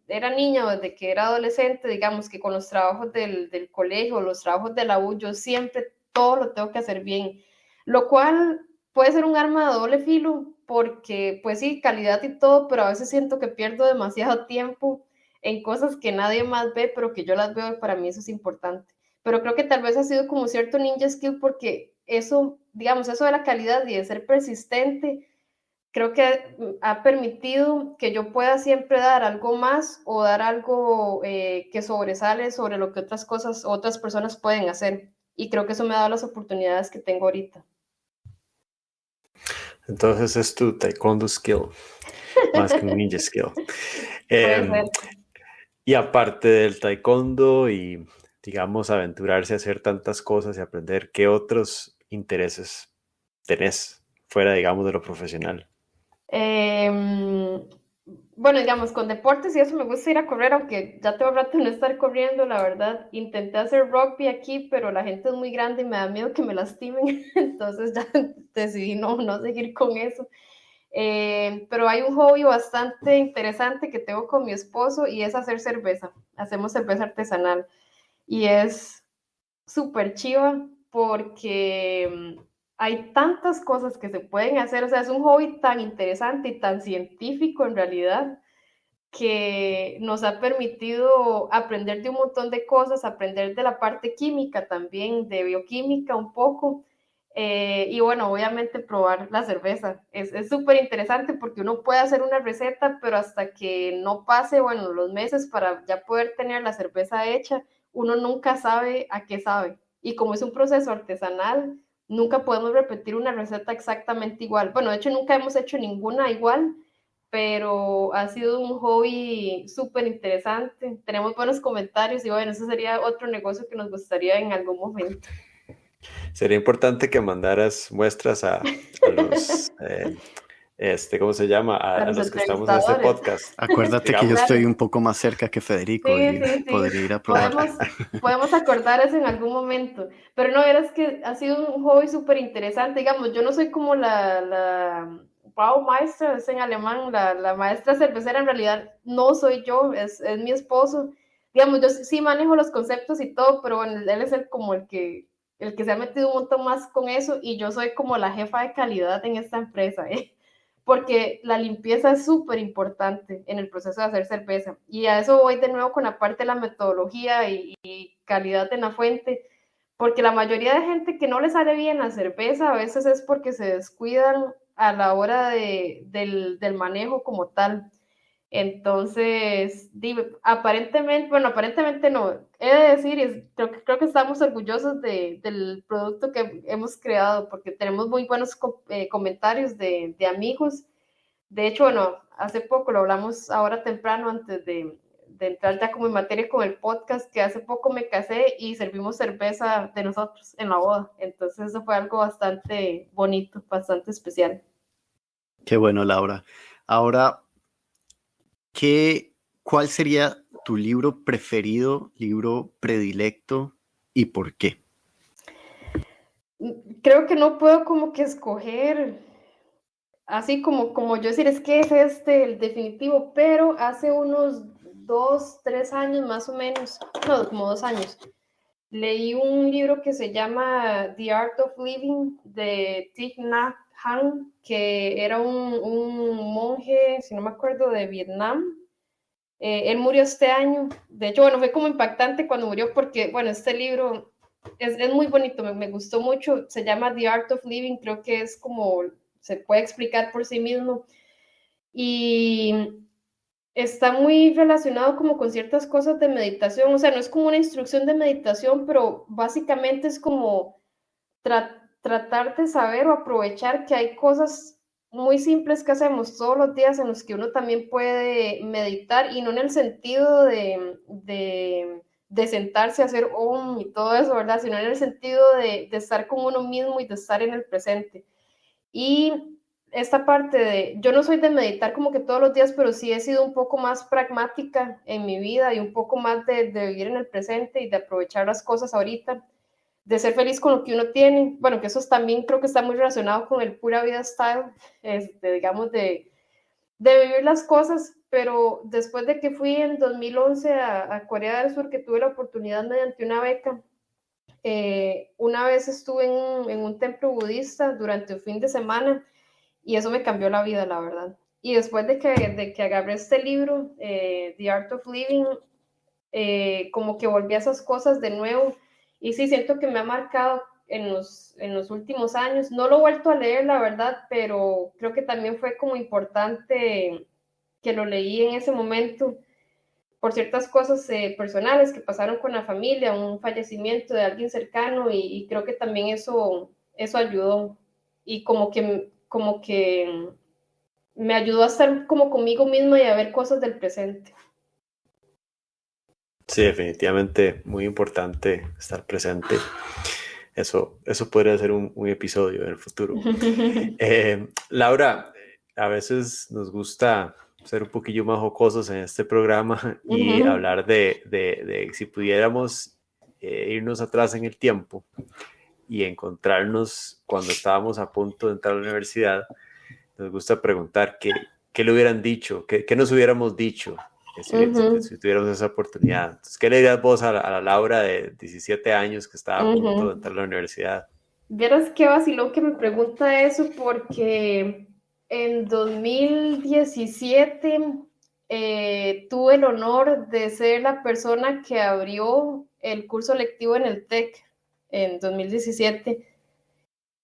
era niña o desde que era adolescente, digamos que con los trabajos del colegio, los trabajos de la U, yo siempre todo lo tengo que hacer bien, lo cual puede ser un arma de doble filo, porque pues sí, calidad y todo, pero a veces siento que pierdo demasiado tiempo en cosas que nadie más ve, pero que yo las veo y para mí eso es importante. Pero creo que tal vez ha sido como cierto ninja skill porque eso, digamos, eso de la calidad y de ser persistente, creo que ha permitido que yo pueda siempre dar algo más o dar algo que sobresale sobre lo que otras personas pueden hacer. Y creo que eso me ha dado las oportunidades que tengo ahorita. Entonces es tu taekwondo skill, más que un ninja skill. Puede ser. Y aparte del taekwondo y, digamos, aventurarse a hacer tantas cosas y aprender, ¿qué otros intereses tenés fuera, digamos, de lo profesional? Bueno, digamos, con deportes y eso me gusta ir a correr, aunque ya tengo rato de no estar corriendo, la verdad. Intenté hacer rugby aquí, pero la gente es muy grande y me da miedo que me lastimen, entonces ya decidí no seguir con eso. Pero hay un hobby bastante interesante que tengo con mi esposo y es hacer cerveza. Hacemos cerveza artesanal y es súper chiva porque hay tantas cosas que se pueden hacer, o sea, es un hobby tan interesante y tan científico en realidad que nos ha permitido aprender de un montón de cosas, aprender de la parte química también, de bioquímica un poco, y bueno, obviamente probar la cerveza. Es súper interesante porque uno puede hacer una receta, pero hasta que no pase, bueno, los meses para ya poder tener la cerveza hecha, uno nunca sabe a qué sabe. Y como es un proceso artesanal, nunca podemos repetir una receta exactamente igual. Bueno, de hecho, nunca hemos hecho ninguna igual, pero ha sido un hobby súper interesante. Tenemos buenos comentarios y bueno, eso sería otro negocio que nos gustaría en algún momento. Sería importante que mandaras muestras a los, ¿cómo se llama? A A los los que estamos en este entrevistadores. podcast. Acuérdate que yo Digamos, estoy un poco más cerca que Federico Sí, y sí, sí. podría ir a probar. Podemos acordar eso en algún momento. Pero no, verás que ha sido un hobby súper interesante. Digamos, yo no soy como la Baumeister, es en alemán, la maestra cervecera, en realidad no soy yo, es mi esposo. Digamos, yo sí manejo los conceptos y todo, pero bueno, él es como el que se ha metido un montón más con eso y yo soy como la jefa de calidad en esta empresa, ¿eh? Porque la limpieza es súper importante en el proceso de hacer cerveza. Y a eso voy de nuevo con la parte de la metodología y calidad en la fuente, porque la mayoría de gente que no le sale bien la cerveza a veces es porque se descuidan a la hora del manejo como tal. Entonces, aparentemente, bueno, aparentemente no, he de decir, creo que estamos orgullosos del producto que hemos creado porque tenemos muy buenos comentarios de amigos. De hecho, bueno, hace poco lo hablamos ahora temprano antes de entrar ya como en materia con el podcast, que hace poco me casé y servimos cerveza de nosotros en la boda. Entonces, eso fue algo bastante bonito, bastante especial. Qué bueno, Laura. Ahora, ¿cuál sería tu libro preferido, libro predilecto y por qué? creo que no puedo como que escoger, así como yo decir, es que es el definitivo, pero hace unos 2, 3 años más o menos, no, como 2 años, leí un libro que se llama The Art of Living de Thich Nhat Hanh, que era un monje, si no me acuerdo, de Vietnam. Él murió este año. De hecho, bueno, fue como impactante cuando murió porque, bueno, este libro es muy bonito, me gustó mucho. Se llama The Art of Living, creo que es como, se puede explicar por sí mismo. Y está muy relacionado como con ciertas cosas de meditación, o sea, no es como una instrucción de meditación, pero básicamente es como tratar de saber o aprovechar que hay cosas muy simples que hacemos todos los días en los que uno también puede meditar, y no en el sentido de sentarse a hacer om y todo eso, ¿verdad? Sino en el sentido de estar con uno mismo y de estar en el presente. Y esta parte de, yo no soy de meditar como que todos los días, pero sí he sido un poco más pragmática en mi vida y un poco más de vivir en el presente y de aprovechar las cosas ahorita, de ser feliz con lo que uno tiene. Bueno, que eso también creo que está muy relacionado con el pura vida style, digamos, de vivir las cosas. Pero después de que fui en 2011 a Corea del Sur, que tuve la oportunidad mediante una beca, una vez estuve en un templo budista durante un fin de semana y eso me cambió la vida, la verdad. Y después de que agarré este libro, The Art of Living, como que volví a esas cosas de nuevo, y sí, siento que me ha marcado en los últimos años. No lo he vuelto a leer, la verdad, pero creo que también fue como importante que lo leí en ese momento por ciertas cosas personales que pasaron con la familia, un fallecimiento de alguien cercano, y creo que también eso ayudó, y como que me ayudó a estar como conmigo misma y a ver cosas del presente. Sí, definitivamente muy importante estar presente. Eso podría ser un episodio en el futuro. Laura, a veces nos gusta ser un poquillo más jocosos en este programa y hablar de si pudiéramos irnos atrás en el tiempo y encontrarnos cuando estábamos a punto de entrar a la universidad. Nos gusta preguntar qué le hubieran dicho, qué nos hubiéramos dicho si tuviéramos esa oportunidad. Entonces, ¿qué le dirías vos a la Laura de 17 años que estaba a punto de entrar a la universidad? Vieras qué vacilón que me pregunta eso, porque en 2017 tuve el honor de ser la persona que abrió el curso lectivo en el TEC en 2017,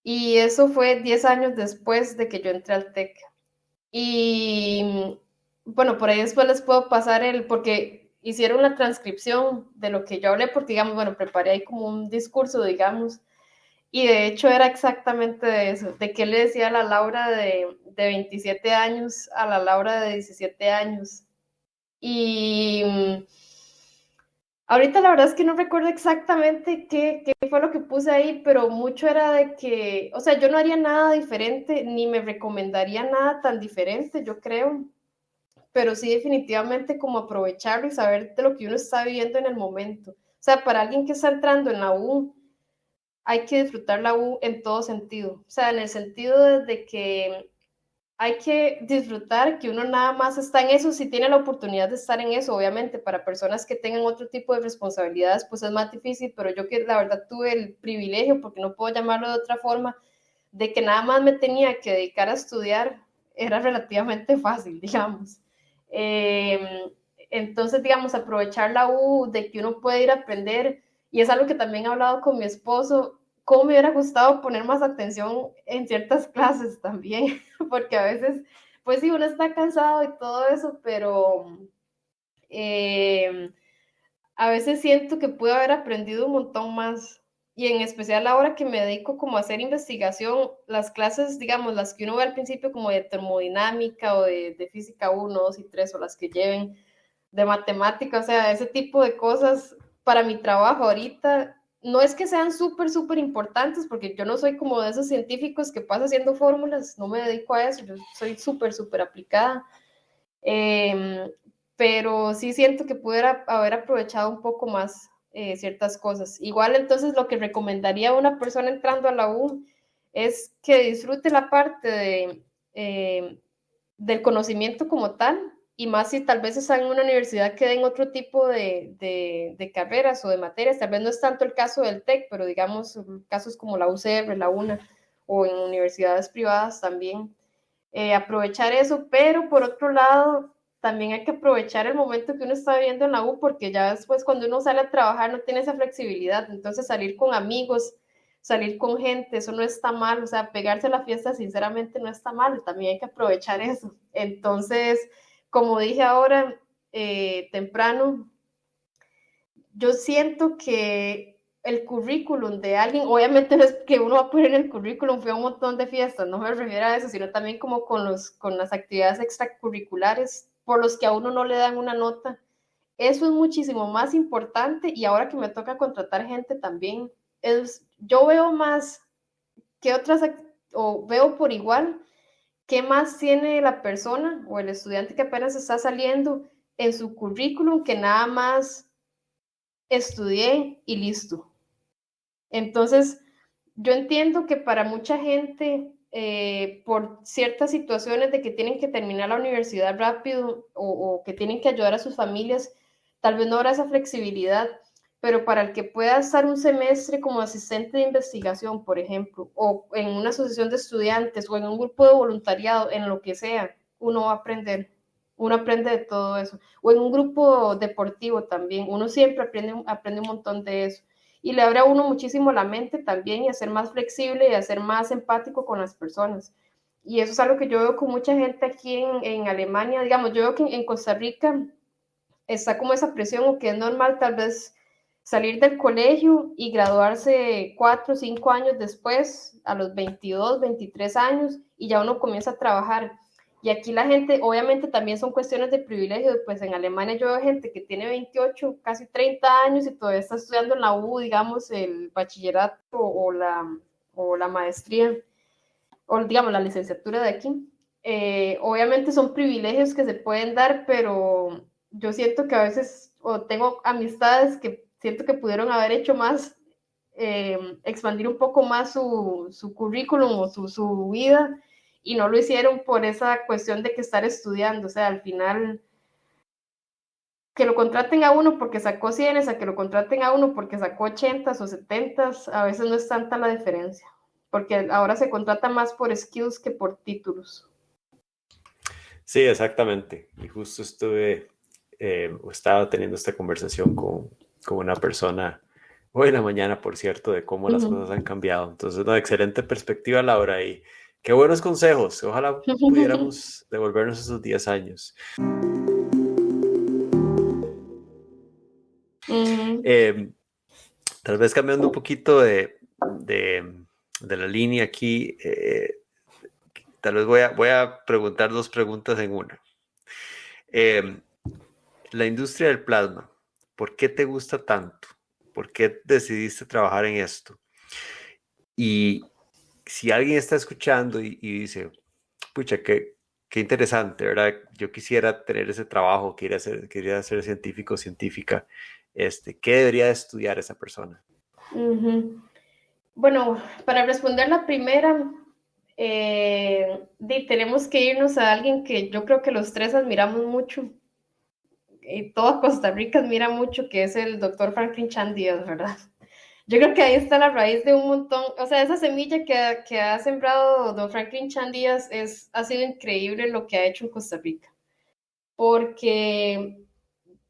y eso fue 10 años después de que yo entré al TEC. Y bueno, por ahí después les puedo pasar porque hicieron la transcripción de lo que yo hablé, porque digamos, bueno, preparé ahí como un discurso, digamos, y de hecho era exactamente de eso, de qué le decía a la Laura de 27 años a la Laura de 17 años. Y ahorita la verdad es que no recuerdo exactamente qué fue lo que puse ahí, pero mucho era de que, o sea, yo no haría nada diferente, ni me recomendaría nada tan diferente, yo creo, pero sí definitivamente como aprovecharlo y saber de lo que uno está viviendo en el momento. O sea, para alguien que está entrando en la U, hay que disfrutar la U en todo sentido. O sea, en el sentido de que hay que disfrutar que uno nada más está en eso, si tiene la oportunidad de estar en eso. Obviamente para personas que tengan otro tipo de responsabilidades pues es más difícil, pero yo que la verdad tuve el privilegio, porque no puedo llamarlo de otra forma, de que nada más me tenía que dedicar a estudiar, era relativamente fácil, digamos. Entonces, digamos, aprovechar la U, de que uno puede ir a aprender, y es algo que también he hablado con mi esposo, cómo me hubiera gustado poner más atención en ciertas clases también, porque a veces, pues sí, uno está cansado y todo eso, pero a veces siento que pude haber aprendido un montón más, y en especial ahora que me dedico como a hacer investigación, las clases, digamos, las que uno ve al principio como de termodinámica o de física 1, 2 y 3, o las que lleven de matemática, o sea, ese tipo de cosas para mi trabajo ahorita, no es que sean súper importantes, porque yo no soy como de esos científicos que pasa haciendo fórmulas, no me dedico a eso, yo soy súper aplicada, pero sí siento que pudiera haber aprovechado un poco más ciertas cosas. Igual entonces lo que recomendaría a una persona entrando a la U es que disfrute la parte del conocimiento como tal, y más si tal vez está en una universidad que den otro tipo de carreras o de materias. Tal vez no es tanto el caso del TEC, pero digamos casos como la UCR, la UNA, o en universidades privadas también. Aprovechar eso, pero por otro lado, también hay que aprovechar el momento que uno está viviendo en la U, porque ya después cuando uno sale a trabajar no tiene esa flexibilidad. Entonces salir con amigos, salir con gente, eso no está mal. O sea, pegarse a la fiesta sinceramente no está mal, también hay que aprovechar eso. Entonces, como dije ahora temprano, yo siento que el currículum de alguien, obviamente no es que uno va a poner en el currículum, fue a un montón de fiestas, no me refiero a eso, sino también como con las actividades extracurriculares por los que a uno no le dan una nota. Eso es muchísimo más importante, y ahora que me toca contratar gente también, yo veo más que otras, o veo por igual, qué más tiene la persona o el estudiante que apenas está saliendo en su currículum que nada más estudié y listo. Entonces, yo entiendo que para mucha gente, por ciertas situaciones de que tienen que terminar la universidad rápido o que tienen que ayudar a sus familias, tal vez no habrá esa flexibilidad, pero para el que pueda estar un semestre como asistente de investigación, por ejemplo, o en una asociación de estudiantes o en un grupo de voluntariado, en lo que sea, uno va a aprender. Uno aprende de todo eso. O en un grupo deportivo también, uno siempre aprende un montón de eso. Y le abre a uno muchísimo la mente también, y a ser más flexible y a ser más empático con las personas. Y eso es algo que yo veo con mucha gente aquí en Alemania. Digamos, yo veo que en Costa Rica está como esa presión, o que es normal tal vez salir del colegio y graduarse 4 o 5 años después, a los 22, 23 años, y ya uno comienza a trabajar. Y aquí la gente, obviamente también son cuestiones de privilegio, pues en Alemania yo veo gente que tiene 28, casi 30 años y todavía está estudiando en la U, digamos, el bachillerato o la maestría, o digamos la licenciatura de aquí. Obviamente son privilegios que se pueden dar, pero yo siento que a veces, o tengo amistades que siento que pudieron haber hecho más, expandir un poco más su currículum o su vida, y no lo hicieron por esa cuestión de que estar estudiando. O sea, al final, que lo contraten a uno porque sacó 100, a que lo contraten a uno porque sacó 80 o 70, a veces no es tanta la diferencia, porque ahora se contrata más por skills que por títulos. Sí, exactamente. Y justo estaba teniendo esta conversación con una persona hoy en la mañana, por cierto, de cómo las cosas han cambiado. Entonces, una excelente perspectiva, Laura, y qué buenos consejos. Ojalá pudiéramos devolvernos esos 10 años. Tal vez cambiando un poquito de la línea aquí, tal vez voy a preguntar 2 preguntas en una. La industria del plasma, ¿por qué te gusta tanto? ¿Por qué decidiste trabajar en esto? Y si alguien está escuchando y dice, pucha, qué interesante, ¿verdad? Yo quisiera tener ese trabajo, quería ser científico o científica, ¿qué debería estudiar esa persona? Bueno, para responder la primera, tenemos que irnos a alguien que yo creo que los 3 admiramos mucho, y toda Costa Rica admira mucho, que es el doctor Franklin Chan Díaz, ¿verdad? Yo creo que ahí está la raíz de un montón, o sea, esa semilla que ha sembrado don Franklin Chan Díaz ha sido increíble lo que ha hecho en Costa Rica, porque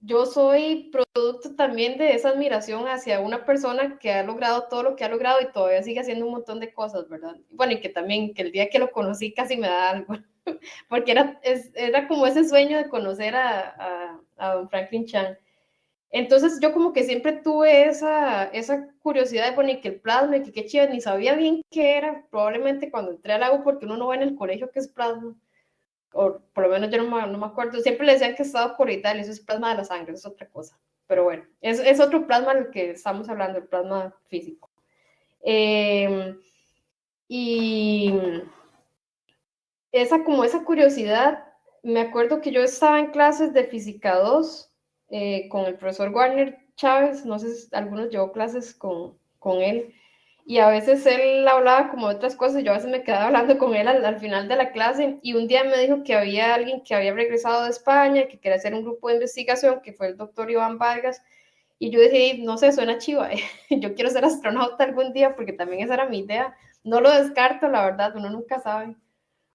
yo soy producto también de esa admiración hacia una persona que ha logrado todo lo que ha logrado y todavía sigue haciendo un montón de cosas, ¿verdad? Bueno, y que también, que el día que lo conocí casi me da algo, porque era como ese sueño de conocer a don Franklin Chan. Entonces yo como que siempre tuve esa curiosidad de poner que el plasma, que qué chido, ni sabía bien qué era, probablemente cuando entré al agua, porque uno no ve en el colegio qué es plasma, o por lo menos yo no me acuerdo, siempre le decían que estaba coroidal, eso es plasma de la sangre, eso es otra cosa, pero bueno, es otro plasma del que estamos hablando, el plasma físico. Y esa curiosidad, me acuerdo que yo estaba en clases de Física 2 con el profesor Warner, Chávez, no sé si algunos llevó clases con él, y a veces él hablaba como de otras cosas, yo a veces me quedaba hablando con él al final de la clase, y un día me dijo que había alguien que había regresado de España, que quería hacer un grupo de investigación, que fue el doctor Iván Vargas, y yo dije, no sé, suena chiva, yo quiero ser astronauta algún día, porque también esa era mi idea, no lo descarto, la verdad, uno nunca sabe.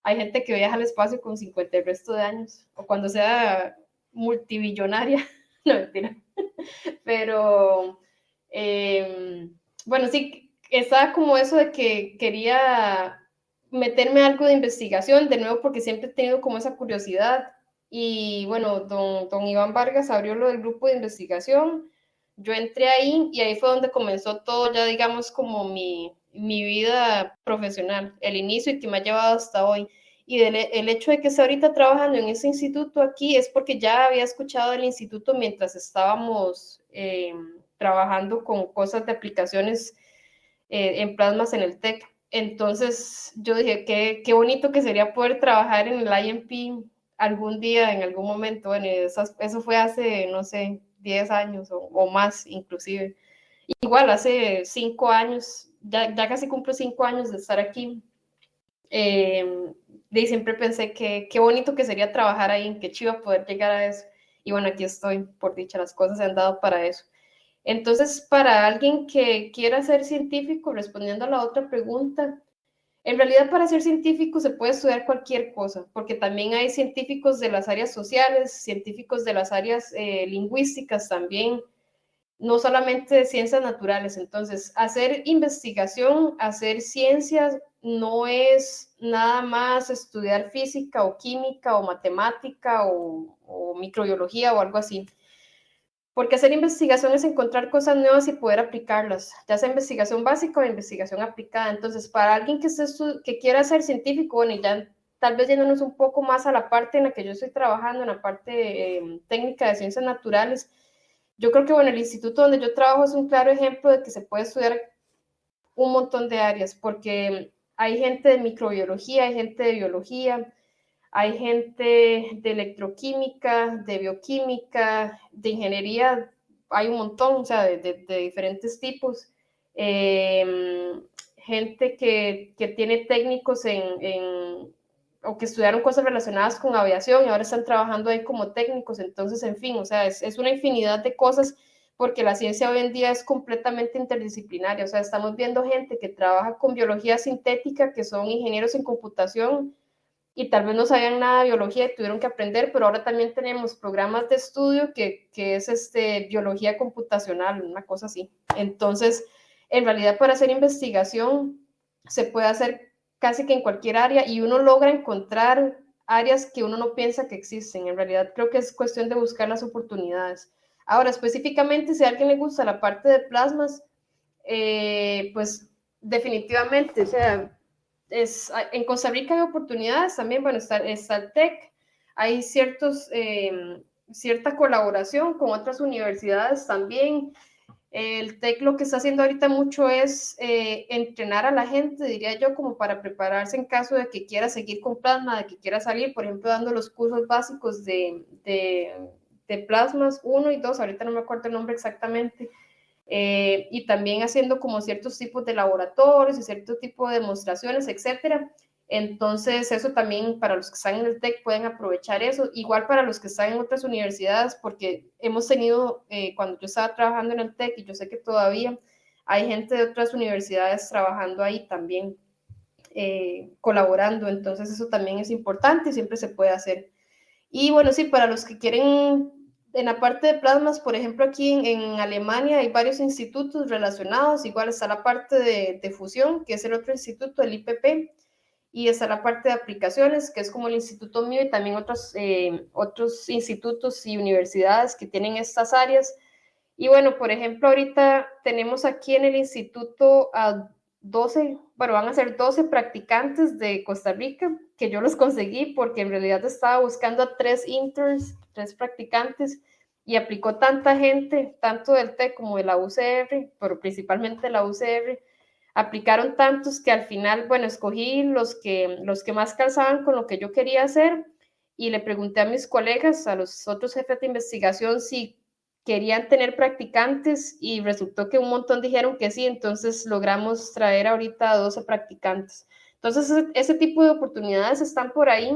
Hay gente que viaja al espacio con 50 el resto de años, o cuando sea multibillonaria, no, mentira. Pero, bueno, sí, estaba como eso de que quería meterme a algo de investigación, de nuevo, porque siempre he tenido como esa curiosidad. Y bueno, don Iván Vargas abrió lo del grupo de investigación, yo entré ahí y ahí fue donde comenzó todo, ya digamos, como mi vida profesional, el inicio y que me ha llevado hasta hoy. Y el hecho de que esté ahorita trabajando en ese instituto aquí es porque ya había escuchado del instituto mientras estábamos trabajando con cosas de aplicaciones en plasmas en el TEC. Entonces yo dije, qué bonito que sería poder trabajar en el IMP algún día, en algún momento. Bueno, eso fue hace, no sé, 10 años o más inclusive. Igual, hace 5 años, ya casi cumplo 5 años de estar aquí. Y siempre pensé que qué bonito que sería trabajar ahí, qué chido poder llegar a eso. Y bueno, aquí estoy, por dicha, las cosas se han dado para eso. Entonces, para alguien que quiera ser científico, respondiendo a la otra pregunta, en realidad para ser científico se puede estudiar cualquier cosa, porque también hay científicos de las áreas sociales, científicos de las áreas lingüísticas también, no solamente de ciencias naturales. Entonces, hacer investigación, hacer ciencias, no es nada más estudiar física o química o matemática o microbiología o algo así. Porque hacer investigación es encontrar cosas nuevas y poder aplicarlas, ya sea investigación básica o investigación aplicada. Entonces, para alguien que quiera ser científico, bueno, y ya tal vez yéndonos un poco más a la parte en la que yo estoy trabajando, en la parte técnica de ciencias naturales, yo creo que, bueno, el instituto donde yo trabajo es un claro ejemplo de que se puede estudiar un montón de áreas, porque hay gente de microbiología, hay gente de biología, hay gente de electroquímica, de bioquímica, de ingeniería, hay un montón, o sea, de diferentes tipos. Gente que tiene técnicos o que estudiaron cosas relacionadas con aviación y ahora están trabajando ahí como técnicos. Entonces, en fin, o sea, es una infinidad de cosas porque la ciencia hoy en día es completamente interdisciplinaria. O sea, estamos viendo gente que trabaja con biología sintética, que son ingenieros en computación, y tal vez no sabían nada de biología y tuvieron que aprender, pero ahora también tenemos programas de estudio que es biología computacional, una cosa así. Entonces, en realidad para hacer investigación se puede hacer casi que en cualquier área y uno logra encontrar áreas que uno no piensa que existen. En realidad creo que es cuestión de buscar las oportunidades. Ahora, específicamente, si a alguien le gusta la parte de plasmas, pues definitivamente, o sea, en Costa Rica hay oportunidades también, bueno, está el TEC, hay cierta colaboración con otras universidades también. El TEC lo que está haciendo ahorita mucho es entrenar a la gente, diría yo, como para prepararse en caso de que quiera seguir con plasma, de que quiera salir, por ejemplo, dando los cursos básicos de plasmas 1 y 2, ahorita no me acuerdo el nombre exactamente. Y también haciendo como ciertos tipos de laboratorios y cierto tipo de demostraciones, etcétera. Entonces, eso también para los que están en el TEC pueden aprovechar eso, igual para los que están en otras universidades, porque hemos tenido, cuando yo estaba trabajando en el TEC, y yo sé que todavía hay gente de otras universidades trabajando ahí también, colaborando. Entonces, eso también es importante y siempre se puede hacer. Y bueno, sí, para los que quieren, en la parte de plasmas, por ejemplo, aquí en Alemania hay varios institutos relacionados, igual está la parte de fusión, que es el otro instituto, el IPP, y está la parte de aplicaciones, que es como el instituto mío, y también otros institutos y universidades que tienen estas áreas. Y bueno, por ejemplo, ahorita tenemos aquí en el instituto a 12, bueno, van a ser 12 practicantes de Costa Rica, que yo los conseguí porque en realidad estaba buscando a 3 interns, 3 practicantes, y aplicó tanta gente, tanto del TEC como de la UCR, pero principalmente de la UCR, aplicaron tantos que al final, bueno, escogí los que más calzaban con lo que yo quería hacer, y le pregunté a mis colegas, a los otros jefes de investigación, si querían tener practicantes y resultó que un montón dijeron que sí, entonces logramos traer ahorita a 12 practicantes. Entonces, ese tipo de oportunidades están por ahí.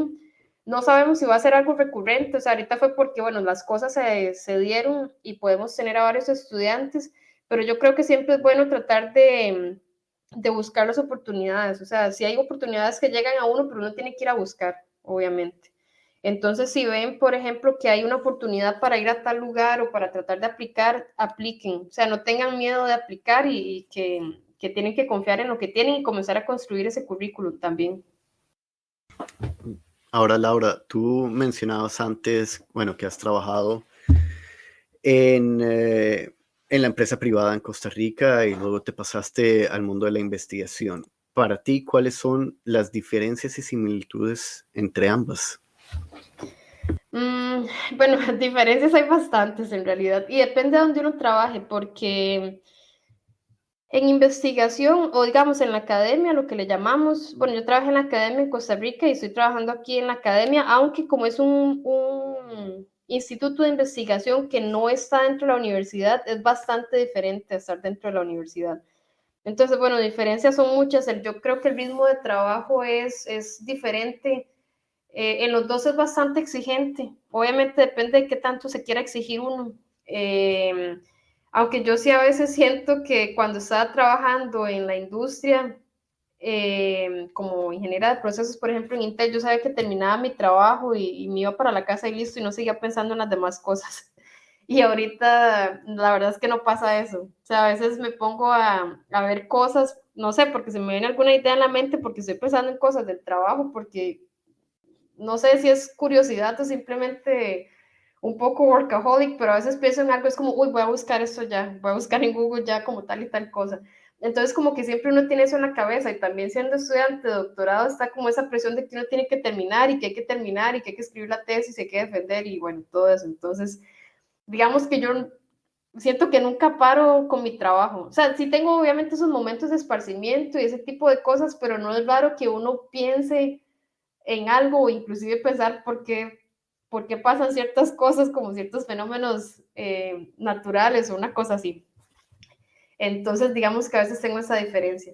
No sabemos si va a ser algo recurrente, o sea, ahorita fue porque, bueno, las cosas se dieron y podemos tener a varios estudiantes, pero yo creo que siempre es bueno tratar de buscar las oportunidades, o sea, si hay oportunidades que llegan a uno, pero uno tiene que ir a buscar, obviamente. Entonces, si ven, por ejemplo, que hay una oportunidad para ir a tal lugar o para tratar de aplicar, apliquen, o sea, no tengan miedo de aplicar y que tienen que confiar en lo que tienen y comenzar a construir ese currículum también. Ahora, Laura, tú mencionabas antes, bueno, que has trabajado en la empresa privada en Costa Rica y luego te pasaste al mundo de la investigación. Para ti, ¿cuáles son las diferencias y similitudes entre ambas? Bueno, diferencias hay bastantes en realidad y depende de donde uno trabaje, porque en investigación o digamos en la academia, lo que le llamamos, bueno, yo trabajé en la academia en Costa Rica y estoy trabajando aquí en la academia, aunque como es un instituto de investigación que no está dentro de la universidad, es bastante diferente a estar dentro de la universidad. Entonces, bueno, diferencias son muchas. Yo creo que el ritmo de trabajo es diferente. En los dos es bastante exigente. Obviamente depende de qué tanto se quiera exigir uno. Aunque yo sí a veces siento que cuando estaba trabajando en la industria, como ingeniera de procesos, por ejemplo, en Intel, yo sabía que terminaba mi trabajo y me iba para la casa y listo, y no seguía pensando en las demás cosas. Y ahorita la verdad es que no pasa eso. O sea, a veces me pongo a ver cosas, no sé, porque se me viene alguna idea en la mente, porque estoy pensando en cosas del trabajo, porque no sé si es curiosidad o simplemente un poco workaholic, pero a veces pienso en algo, es como, uy, voy a buscar esto ya, voy a buscar en Google ya como tal y tal cosa. Entonces, como que siempre uno tiene eso en la cabeza y también siendo estudiante de doctorado está como esa presión de que uno tiene que terminar y que hay que terminar y que hay que escribir la tesis y hay que defender y bueno, todo eso. Entonces, digamos que yo siento que nunca paro con mi trabajo. O sea, sí tengo obviamente esos momentos de esparcimiento y ese tipo de cosas, pero no es raro que uno piense en algo o inclusive pensar por qué pasan ciertas cosas como ciertos fenómenos naturales o una cosa así. Entonces, digamos que a veces tengo esa diferencia.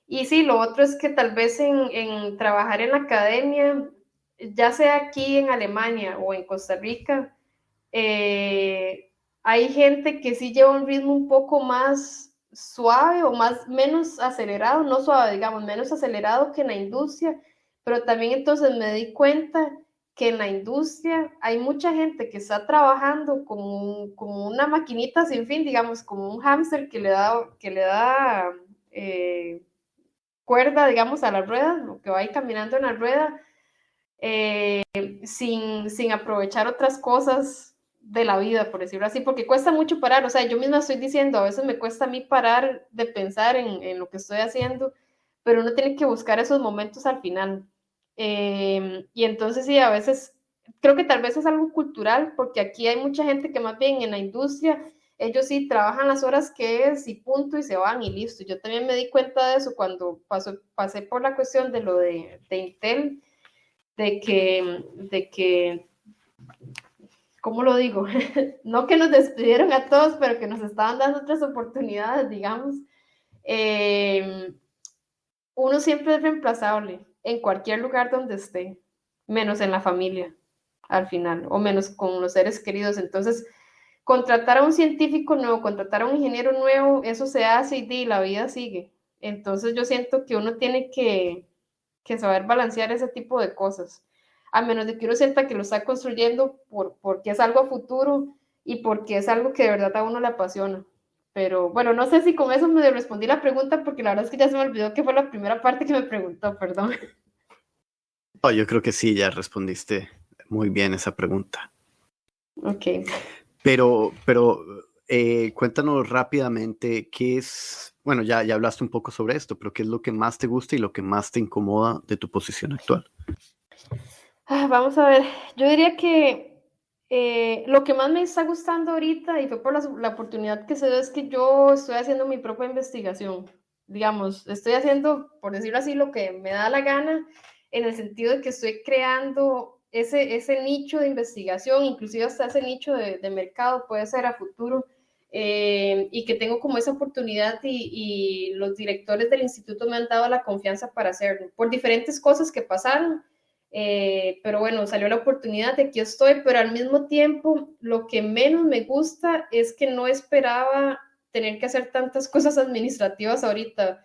Y sí, lo otro es que tal vez en trabajar en la academia, ya sea aquí en Alemania o en Costa Rica, hay gente que sí lleva un ritmo un poco más suave o menos acelerado, no suave, digamos, menos acelerado que en la industria, pero también entonces me di cuenta que en la industria hay mucha gente que está trabajando como una maquinita sin fin, digamos, como un hámster que le da cuerda, digamos, a la rueda, o que va ahí caminando en la rueda, sin aprovechar otras cosas de la vida, por decirlo así, porque cuesta mucho parar, o sea, yo misma estoy diciendo, a veces me cuesta a mí parar de pensar en lo que estoy haciendo, pero uno tiene que buscar esos momentos al final. Y entonces sí, a veces creo que tal vez es algo cultural, porque aquí hay mucha gente que más bien en la industria, ellos sí trabajan las horas que es y punto y se van y listo. Yo también me di cuenta de eso cuando pasé por la cuestión de lo de Intel, de que ¿cómo lo digo? No que nos despidieron a todos, pero que nos estaban dando otras oportunidades, digamos. Uno siempre es reemplazable en cualquier lugar donde esté, menos en la familia, al final, o menos con los seres queridos. Entonces, contratar a un científico nuevo, contratar a un ingeniero nuevo, eso se hace y la vida sigue. Entonces, yo siento que uno tiene que saber balancear ese tipo de cosas, a menos de que uno sienta que lo está construyendo porque es algo a futuro y porque es algo que de verdad a uno le apasiona. Pero bueno, no sé si con eso me respondí la pregunta, porque la verdad es que ya se me olvidó que fue la primera parte que me preguntó, perdón. Oh, yo creo que sí, ya respondiste muy bien esa pregunta. Ok. Pero cuéntanos rápidamente qué es, bueno, ya hablaste un poco sobre esto, pero qué es lo que más te gusta y lo que más te incomoda de tu posición actual. Vamos a ver, yo diría que lo que más me está gustando ahorita, y fue por la oportunidad que se dio, es que yo estoy haciendo mi propia investigación. Digamos, estoy haciendo, por decirlo así, lo que me da la gana, en el sentido de que estoy creando ese nicho de investigación, inclusive hasta ese nicho de mercado puede ser a futuro, y que tengo como esa oportunidad y los directores del instituto me han dado la confianza para hacerlo, por diferentes cosas que pasaron, pero bueno, salió la oportunidad de aquí estoy, pero al mismo tiempo lo que menos me gusta es que no esperaba tener que hacer tantas cosas administrativas ahorita,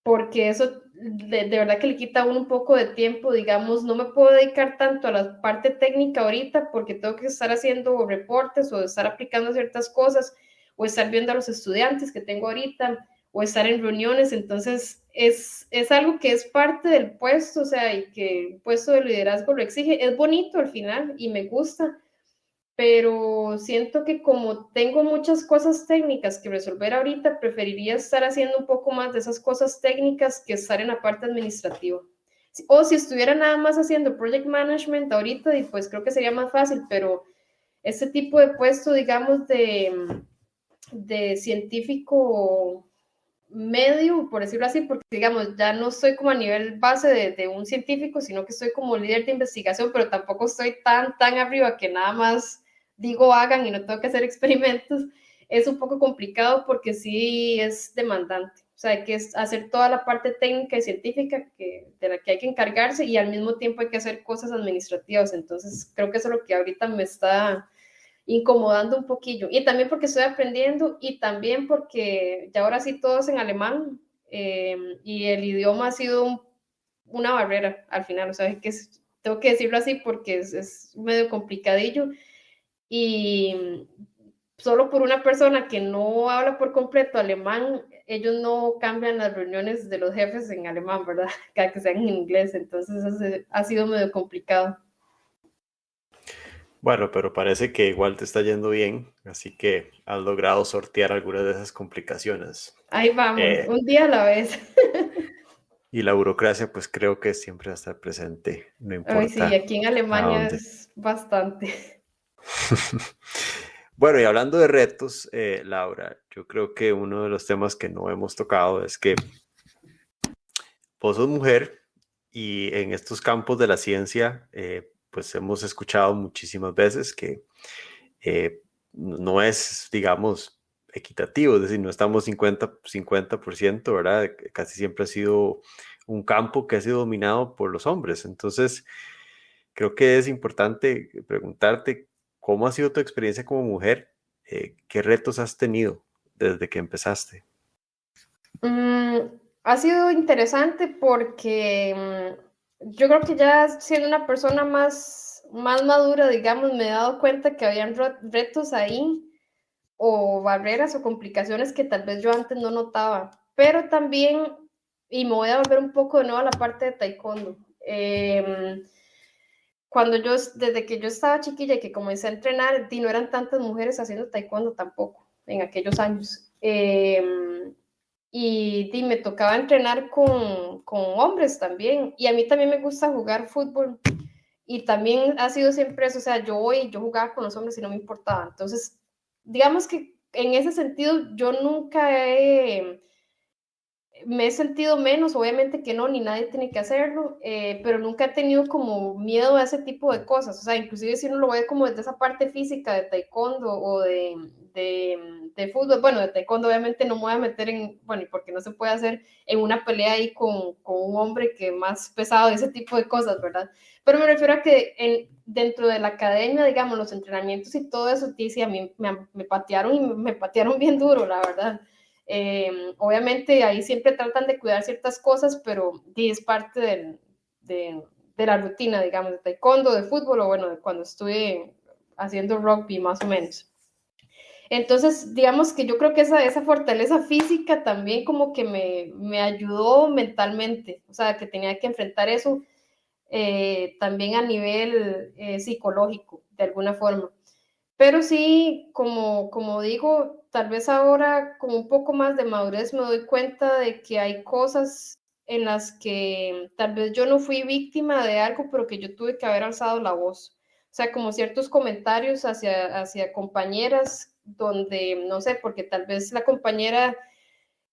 porque eso de verdad que le quita a uno un poco de tiempo, digamos, no me puedo dedicar tanto a la parte técnica ahorita porque tengo que estar haciendo reportes o estar aplicando ciertas cosas o estar viendo a los estudiantes que tengo ahorita o estar en reuniones, entonces es algo que es parte del puesto, o sea, y que el puesto de liderazgo lo exige, es bonito al final y me gusta, pero siento que como tengo muchas cosas técnicas que resolver ahorita, preferiría estar haciendo un poco más de esas cosas técnicas que estar en la parte administrativa. O si estuviera nada más haciendo project management ahorita, y pues creo que sería más fácil, pero este tipo de puesto, digamos, de científico medio, por decirlo así, porque digamos, ya no estoy como a nivel base de un científico, sino que estoy como líder de investigación, pero tampoco estoy tan arriba que nada más digo hagan y no tengo que hacer experimentos, es un poco complicado porque sí es demandante. O sea, hay que hacer toda la parte técnica y científica de la que hay que encargarse y al mismo tiempo hay que hacer cosas administrativas. Entonces, creo que eso es lo que ahorita me está incomodando un poquillo. Y también porque estoy aprendiendo y también porque ya ahora sí todo es en alemán, y el idioma ha sido una barrera al final. O sea, tengo que decirlo así porque es medio complicadillo. Y solo por una persona que no habla por completo alemán, ellos no cambian las reuniones de los jefes en alemán, ¿verdad? Cada que sean en inglés, entonces ha sido medio complicado. Bueno, pero parece que igual te está yendo bien, así que has logrado sortear algunas de esas complicaciones. Ahí vamos, un día a la vez. Y la burocracia, pues creo que siempre va a estar presente, no importa. Ay, sí, aquí en Alemania es bastante. Bueno, y hablando de retos, Laura, yo creo que uno de los temas que no hemos tocado es que vos sos mujer y en estos campos de la ciencia, pues hemos escuchado muchísimas veces que no es, digamos, equitativo, es decir, no estamos 50%, ¿verdad? Casi siempre ha sido un campo que ha sido dominado por los hombres. Entonces, creo que es importante preguntarte cómo ha sido tu experiencia como mujer, qué retos has tenido desde que empezaste. Ha sido interesante porque yo creo que ya siendo una persona más madura, digamos, me he dado cuenta que habían retos ahí o barreras o complicaciones que tal vez yo antes no notaba, pero también, y me voy a volver un poco de nuevo a la parte de taekwondo. Desde que yo estaba chiquilla y que comencé a entrenar, no eran tantas mujeres haciendo taekwondo tampoco en aquellos años. Y me tocaba entrenar con hombres también. Y a mí también me gusta jugar fútbol. Y también ha sido siempre eso, o sea, yo jugaba con los hombres y no me importaba. Entonces, digamos que en ese sentido yo nunca me he sentido menos, obviamente que no, ni nadie tiene que hacerlo, pero nunca he tenido como miedo a ese tipo de cosas, o sea, inclusive si uno lo ve como desde esa parte física de taekwondo o de fútbol, bueno, de taekwondo obviamente no me voy a meter bueno, porque no se puede hacer en una pelea ahí con un hombre que es más pesado, ese tipo de cosas, ¿verdad? Pero me refiero a que dentro de la academia, digamos, los entrenamientos y todo eso, sí, a mí me patearon y me patearon bien duro, la verdad. Obviamente ahí siempre tratan de cuidar ciertas cosas, pero es parte de la rutina, digamos, de taekwondo, de fútbol, o bueno, de cuando estuve haciendo rugby más o menos. Entonces, digamos que yo creo que esa fortaleza física también como que me ayudó mentalmente, o sea, que tenía que enfrentar eso también a nivel psicológico, de alguna forma. Pero sí, como digo, tal vez ahora con un poco más de madurez me doy cuenta de que hay cosas en las que tal vez yo no fui víctima de algo, pero que yo tuve que haber alzado la voz. O sea, como ciertos comentarios hacia compañeras donde, no sé, porque tal vez la compañera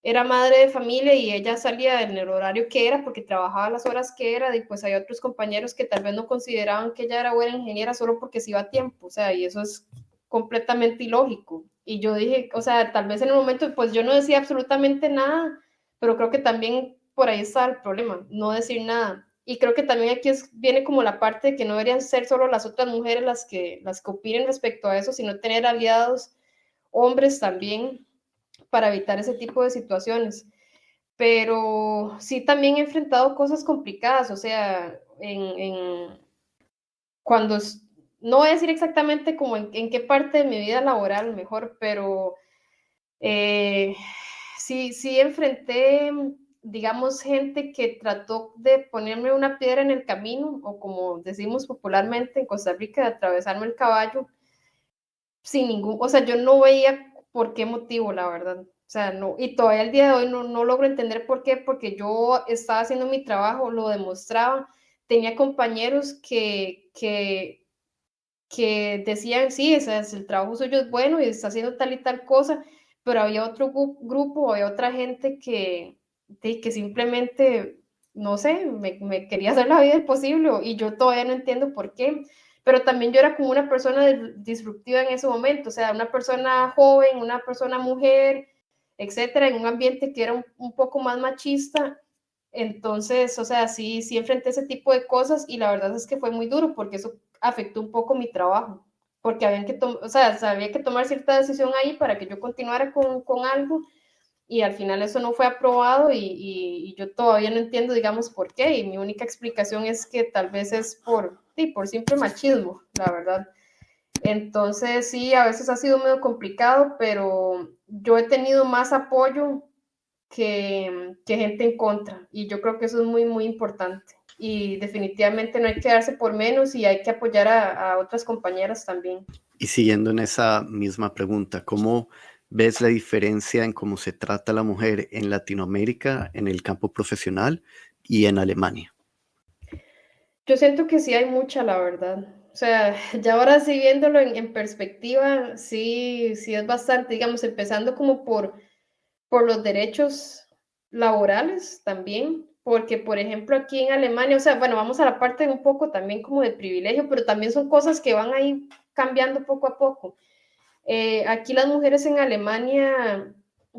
era madre de familia y ella salía en el horario que era porque trabajaba las horas que era, y pues hay otros compañeros que tal vez no consideraban que ella era buena ingeniera solo porque se iba a tiempo, o sea, y eso es completamente ilógico. Y yo dije, o sea, tal vez en el momento, pues yo no decía absolutamente nada, pero creo que también por ahí está el problema, no decir nada. Y creo que también aquí viene como la parte de que no deberían ser solo las otras mujeres las que opinen respecto a eso, sino tener aliados hombres también para evitar ese tipo de situaciones. Pero sí también he enfrentado cosas complicadas, o sea, cuando, no voy a decir exactamente como en qué parte de mi vida laboral mejor, pero sí enfrenté, digamos, gente que trató de ponerme una piedra en el camino, o como decimos popularmente en Costa Rica, de atravesarme el caballo, sin ningún, o sea, yo no veía por qué motivo, la verdad. O sea, no, y todavía el día de hoy no logro entender por qué, porque yo estaba haciendo mi trabajo, lo demostraba, tenía compañeros que decían, sí, o sea, el trabajo suyo es bueno y está haciendo tal y tal cosa, pero había otro grupo, había otra gente que simplemente, no sé, me quería hacer la vida imposible, y yo todavía no entiendo por qué. Pero también yo era como una persona disruptiva en ese momento, o sea, una persona joven, una persona mujer, etcétera, en un ambiente que era un poco más machista. Entonces, o sea, sí enfrenté ese tipo de cosas, y la verdad es que fue muy duro porque eso afectó un poco mi trabajo, porque o sea, había que tomar cierta decisión ahí para que yo continuara con algo, y al final eso no fue aprobado, y yo todavía no entiendo, digamos, por qué, y mi única explicación es que tal vez es por simple machismo, la verdad. Entonces, sí, a veces ha sido medio complicado, pero yo he tenido más apoyo que gente en contra, y yo creo que eso es muy, muy importante, y definitivamente no hay que darse por menos y hay que apoyar a otras compañeras también. Y siguiendo en esa misma pregunta, ¿cómo ves la diferencia en cómo se trata a la mujer en Latinoamérica, en el campo profesional y en Alemania? Yo siento que sí hay mucha, la verdad. O sea, ya ahora sí viéndolo en perspectiva, sí es bastante, digamos, empezando como por los derechos laborales también, porque por ejemplo aquí en Alemania, o sea, bueno, vamos a la parte un poco también como de privilegio, pero también son cosas que van ahí cambiando poco a poco. Aquí las mujeres en Alemania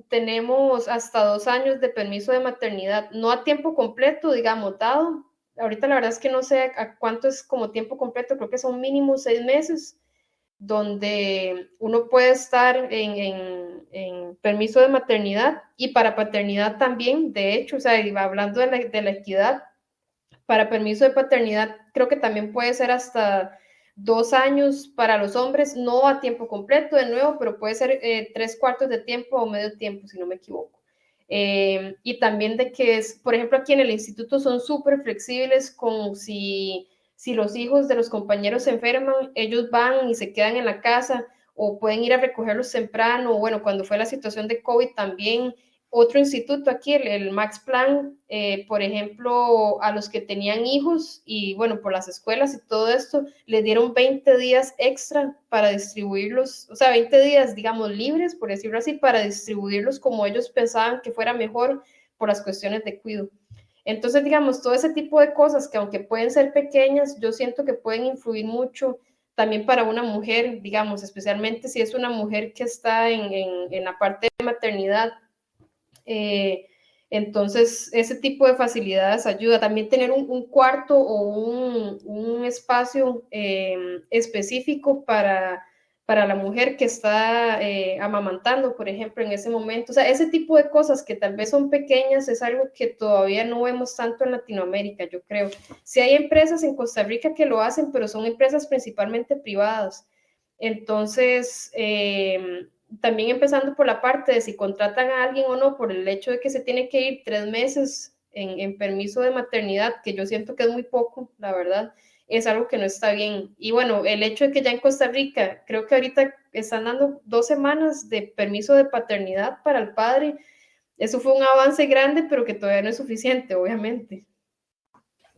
tenemos hasta 2 años de permiso de maternidad, no a tiempo completo, digamos, dado. Ahorita la verdad es que no sé a cuánto es como tiempo completo, creo que son mínimo 6 meses, donde uno puede estar en permiso de maternidad, y para paternidad también, de hecho, o sea, hablando de la equidad, para permiso de paternidad creo que también puede ser hasta 2 años para los hombres, no a tiempo completo de nuevo, pero puede ser 3/4 de tiempo o medio tiempo, si no me equivoco. Y también de que por ejemplo, aquí en el instituto son súper flexibles con si los hijos de los compañeros se enferman, ellos van y se quedan en la casa, o pueden ir a recogerlos temprano, o bueno, cuando fue la situación de COVID también. Otro instituto aquí, el Max Planck, por ejemplo, a los que tenían hijos, y bueno, por las escuelas y todo esto, les dieron 20 días extra para distribuirlos, o sea, 20 días, digamos, libres, por decirlo así, para distribuirlos como ellos pensaban que fuera mejor por las cuestiones de cuidado. Entonces, digamos, todo ese tipo de cosas que aunque pueden ser pequeñas, yo siento que pueden influir mucho también para una mujer, digamos, especialmente si es una mujer que está en la parte de maternidad. Entonces, ese tipo de facilidades ayuda. También tener un cuarto o un espacio específico para la mujer que está amamantando, por ejemplo, en ese momento. O sea, ese tipo de cosas que tal vez son pequeñas es algo que todavía no vemos tanto en Latinoamérica, yo creo. Sí hay empresas en Costa Rica que lo hacen, pero son empresas principalmente privadas. Entonces, también empezando por la parte de si contratan a alguien o no, por el hecho de que se tiene que ir 3 meses en permiso de maternidad, que yo siento que es muy poco, la verdad, es algo que no está bien. Y bueno, el hecho de que ya en Costa Rica, creo que ahorita están dando 2 semanas de permiso de paternidad para el padre, eso fue un avance grande, pero que todavía no es suficiente, obviamente.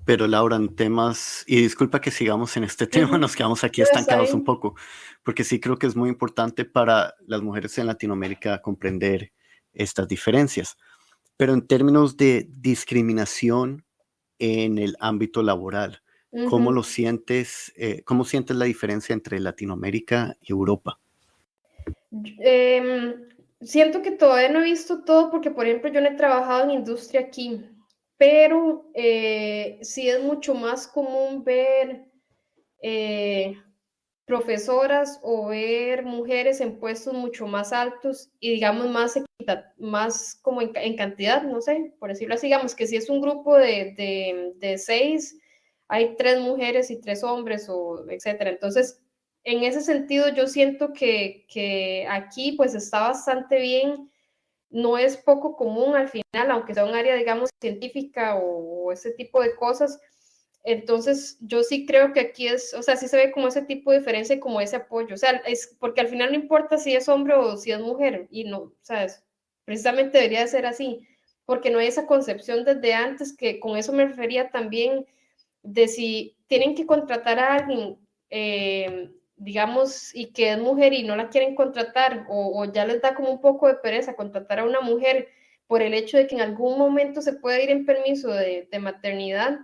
Pero Laura, en temas, y disculpa que sigamos en este tema, nos quedamos aquí estancados un poco, porque sí creo que es muy importante para las mujeres en Latinoamérica comprender estas diferencias. Pero en términos de discriminación en el ámbito laboral, ¿cómo lo sientes? ¿Cómo sientes la diferencia entre Latinoamérica y Europa? Siento que todavía no he visto todo porque, por ejemplo, yo no he trabajado en industria aquí, pero sí es mucho más común ver profesoras o ver mujeres en puestos mucho más altos y digamos más como en cantidad, no sé, por decirlo así, digamos que si es un grupo de 6, hay 3 mujeres y 3 hombres, o etcétera. Entonces, en ese sentido, yo siento que aquí pues está bastante bien. No es poco común al final, aunque sea un área, digamos, científica o ese tipo de cosas. Entonces, yo sí creo que aquí o sea, sí se ve como ese tipo de diferencia y como ese apoyo. O sea, es porque al final no importa si es hombre o si es mujer, y no, o sea, precisamente debería de ser así, porque no hay esa concepción desde antes, que con eso me refería también, de si tienen que contratar a alguien, digamos, y que es mujer y no la quieren contratar, o ya les da como un poco de pereza contratar a una mujer por el hecho de que en algún momento se puede ir en permiso de maternidad.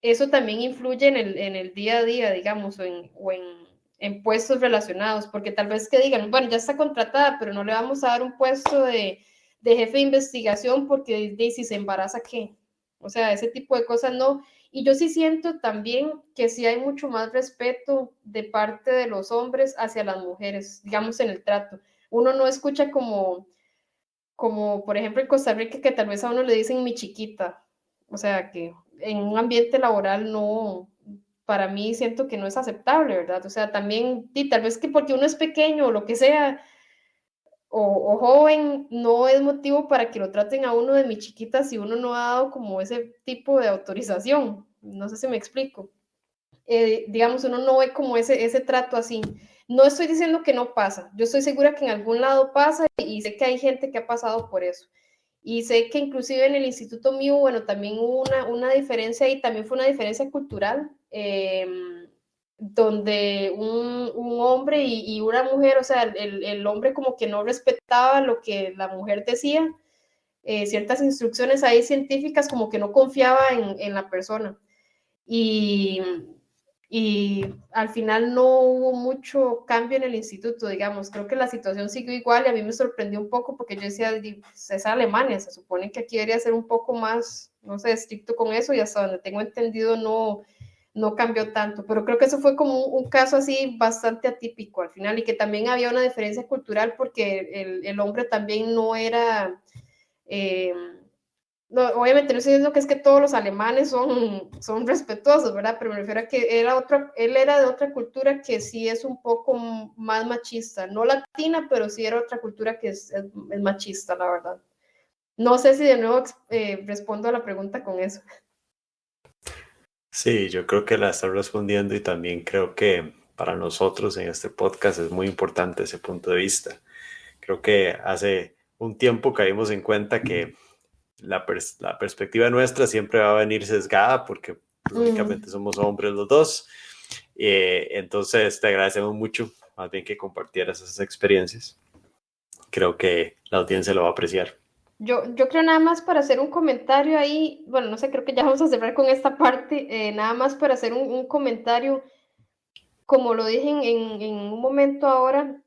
Eso también influye en el día a día, digamos, en puestos relacionados, porque tal vez que digan, bueno, ya está contratada, pero no le vamos a dar un puesto de jefe de investigación porque si se embaraza, ¿qué? O sea, ese tipo de cosas no. Y yo sí siento también que sí hay mucho más respeto de parte de los hombres hacia las mujeres, digamos, en el trato. Uno no escucha como por ejemplo en Costa Rica, que tal vez a uno le dicen mi chiquita. O sea, que en un ambiente laboral no, para mí siento que no es aceptable, ¿verdad? O sea, también, y tal vez que porque uno es pequeño o lo que sea, o joven, no es motivo para que lo traten a uno de mi chiquita si uno no ha dado como ese tipo de autorización. No sé si me explico. Digamos, uno no ve como ese trato así. No estoy diciendo que no pasa, yo estoy segura que en algún lado pasa y sé que hay gente que ha pasado por eso. Y sé que inclusive en el Instituto mío, bueno, también hubo una diferencia y también fue una diferencia cultural, donde un hombre y una mujer, o sea, el hombre como que no respetaba lo que la mujer decía, ciertas instrucciones ahí científicas, como que no confiaba en la persona. Y al final no hubo mucho cambio en el instituto, digamos. Creo que la situación siguió igual y a mí me sorprendió un poco porque yo decía, pues, es Alemania, se supone que aquí debería ser un poco más, no sé, estricto con eso, y hasta donde tengo entendido no cambió tanto. Pero creo que eso fue como un caso así bastante atípico al final, y que también había una diferencia cultural porque el hombre también no era... no, obviamente no estoy diciendo que es que todos los alemanes son respetuosos, ¿verdad? Pero me refiero a que él era de otra cultura que sí es un poco más machista, no latina, pero sí era otra cultura que es machista, la verdad. No sé si de nuevo respondo a la pregunta con eso. Sí, yo creo que la estás respondiendo, y también creo que para nosotros en este podcast es muy importante ese punto de vista. Creo que hace un tiempo caímos en cuenta que la perspectiva nuestra siempre va a venir sesgada porque únicamente somos hombres los dos. Entonces te agradecemos mucho más bien que compartieras esas experiencias. Creo que la audiencia lo va a apreciar. Yo creo, nada más para hacer un comentario ahí, bueno, no sé, creo que ya vamos a cerrar con esta parte, nada más para hacer un comentario, como lo dije en un momento ahora,